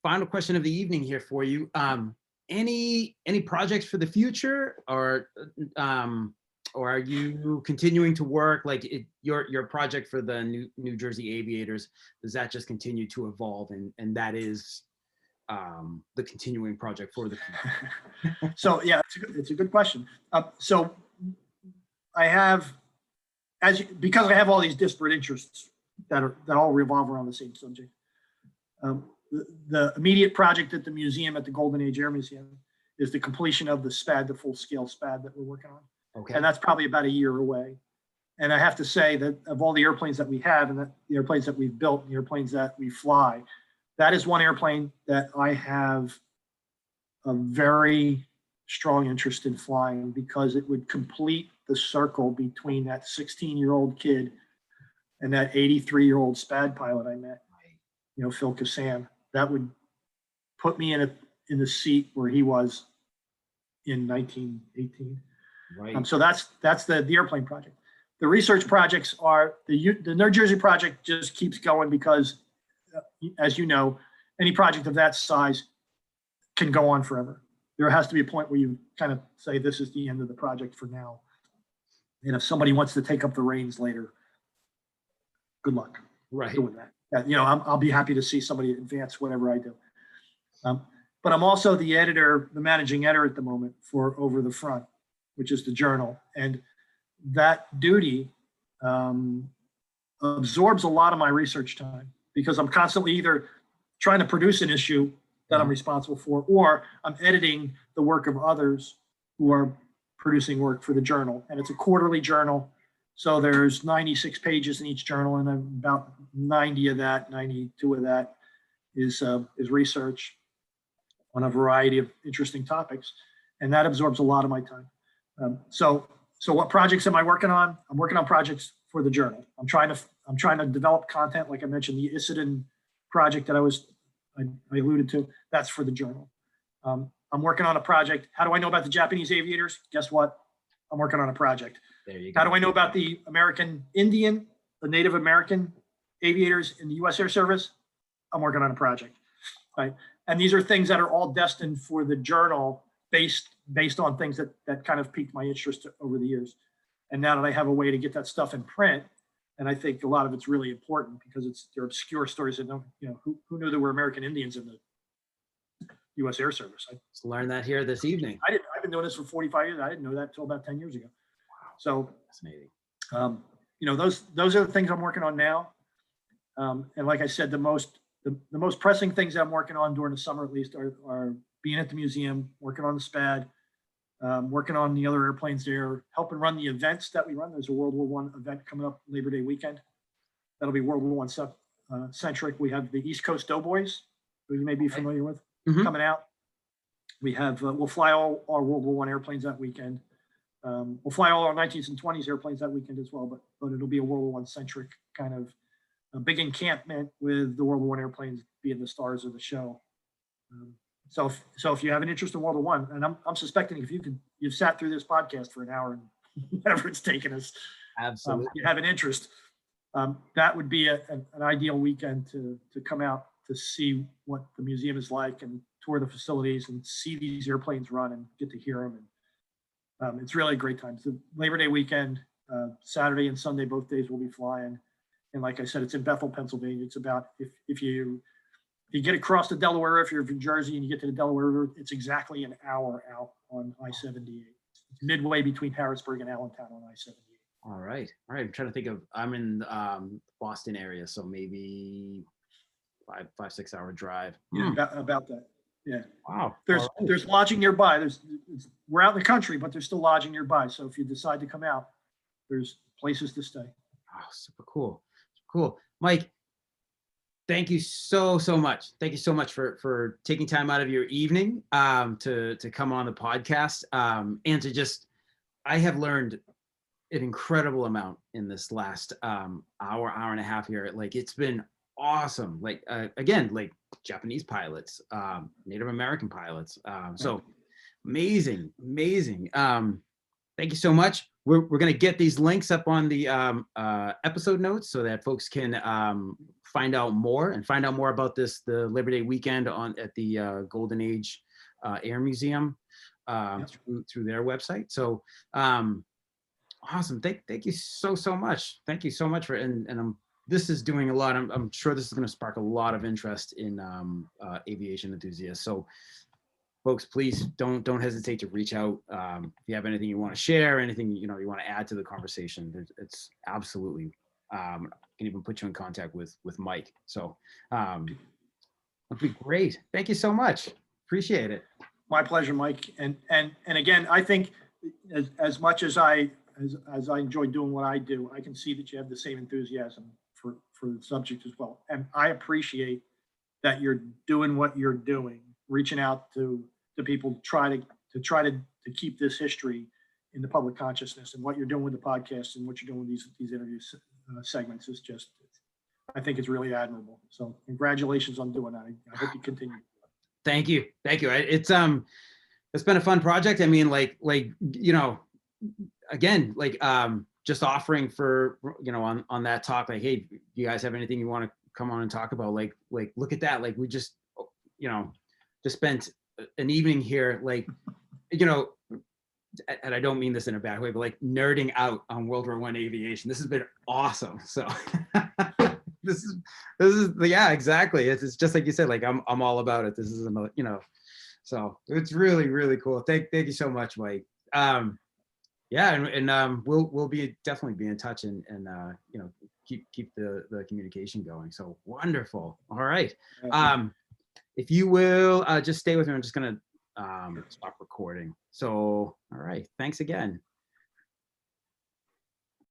final question of the evening here for you. Any projects for the future, or are you continuing to work like your project for the New Jersey Aviators? Does that just continue to evolve, and that is the continuing project for the future? So yeah, it's a good question. So I have, because I have all these disparate interests that all revolve around the same subject. The immediate project at the museum, at the Golden Age Air Museum, is the completion of the SPAD, the full-scale SPAD that we're working on. Okay. And that's probably about a year away. And I have to say that of all the airplanes that we have, and the airplanes that we've built, the airplanes that we fly, that is one airplane that I have a very strong interest in flying, because it would complete the circle between that 16-year-old kid and that 83-year-old SPAD pilot I met, you know, Phil Kassam. That would put me in the seat where he was in 1918. Right. So that's the airplane project. The research projects are the New Jersey project just keeps going because, as you know, any project of that size can go on forever. There has to be a point where you kind of say, this is the end of the project for now. And if somebody wants to take up the reins later, good luck. Right. Doing that. You know, I'll be happy to see somebody advance whatever I do. But I'm also the managing editor at the moment for Over the Front, which is the journal. And that duty absorbs a lot of my research time, because I'm constantly either trying to produce an issue that I'm responsible for, or I'm editing the work of others who are producing work for the journal. And it's a quarterly journal. So there's 96 pages in each journal, and about 92 of that is research on a variety of interesting topics. And that absorbs a lot of my time. So what projects am I working on? I'm working on projects for the journal. I'm trying to develop content. Like I mentioned, the Isiden project that I alluded to, that's for the journal. I'm working on a project. How do I know about the Japanese aviators? Guess what? I'm working on a project. There you go. How do I know about the the Native American aviators in the U.S. Air Service? I'm working on a project, right? And these are things that are all destined for the journal, based on things that kind of piqued my interest over the years. And now that I have a way to get that stuff in print, and I think a lot of it's really important because they're obscure stories that don't, you know, who knew there were American Indians in the U.S. Air Service? Let's learn that here this evening. I've been doing this for 45 years. I didn't know that until about 10 years ago. Wow. So Fascinating. You know, those are the things I'm working on now. And like I said, the most pressing things that I'm working on during the summer, at least, are being at the museum, working on the SPAD, working on the other airplanes there, helping run the events that we run. There's a World War I event coming up Labor Day weekend. That'll be World War I centric. We have the East Coast Doughboys, who you may be familiar with. Mhm. coming out. We have, we'll fly all our World War I airplanes that weekend. We'll fly all our 19s and 20s airplanes that weekend as well, but it'll be a World War I centric kind of a big encampment with the World War I airplanes being the stars of the show. So if you have an interest in World War I, and I'm suspecting if you've sat through this podcast for an hour and whatever it's taken us, Absolutely. you have an interest, that would be an ideal weekend to come out to see what the museum is like and tour the facilities and see these airplanes run and get to hear them. And it's really a great time. So Labor Day weekend, Saturday and Sunday, both days we'll be flying. And like I said, it's in Bethel, Pennsylvania. It's about, if you get across the Delaware River, if you're from Jersey and you get to the Delaware River, it's exactly an hour out on I-78. It's midway between Harrisburg and Allentown on I-78. All right. I'm trying to think of, I'm in Boston area, so maybe 5-6 hour drive. Yeah, about that. Yeah. Wow. There's lodging nearby. We're out in the country, but there's still lodging nearby. So if you decide to come out, there's places to stay. Oh, super cool. Cool. Mike, thank you so much. Thank you so much for taking time out of your evening to come on the podcast and to just, I have learned an incredible amount in this last hour and a half here. Like, it's been awesome. Like, again, like Japanese pilots, Native American pilots. So amazing. Thank you so much. We're going to get these links up on the episode notes so that folks can find out more about this, the Labor Day weekend at the Golden Age Air Museum through their website. So awesome. Thank you so much. Thank you so much for, and this is doing a lot. I'm sure this is going to spark a lot of interest in aviation enthusiasts. So folks, please don't hesitate to reach out if you have anything you want to share, anything you want to add to the conversation. It's absolutely I can even put you in contact with Mike. So that'd be great. Thank you so much. Appreciate it. My pleasure, Mike. And again, I think as much as I enjoy doing what I do, I can see that you have the same enthusiasm for the subject as well. And I appreciate that you're doing what you're doing, reaching out to people to try to keep this history in the public consciousness. And what you're doing with the podcast and what you're doing with these interview segments is just, I think it's really admirable. So congratulations on doing that. I hope you continue. Thank you. It's been a fun project. I mean, like again, like just offering for on that talk, like, hey, you guys have anything you want to come on and talk about? Like look at that. Like, we just just spent an evening here, like, and I don't mean this in a bad way, but like nerding out on World War I aviation. This has been awesome. So this is yeah, exactly. It's just like you said, like I'm all about it. This is another, so it's really cool. Thank you so much, Mike. Yeah, and we'll definitely be in touch and keep the communication going. So wonderful. All right. If you will just stay with me, I'm just gonna stop recording. So, all right. Thanks again.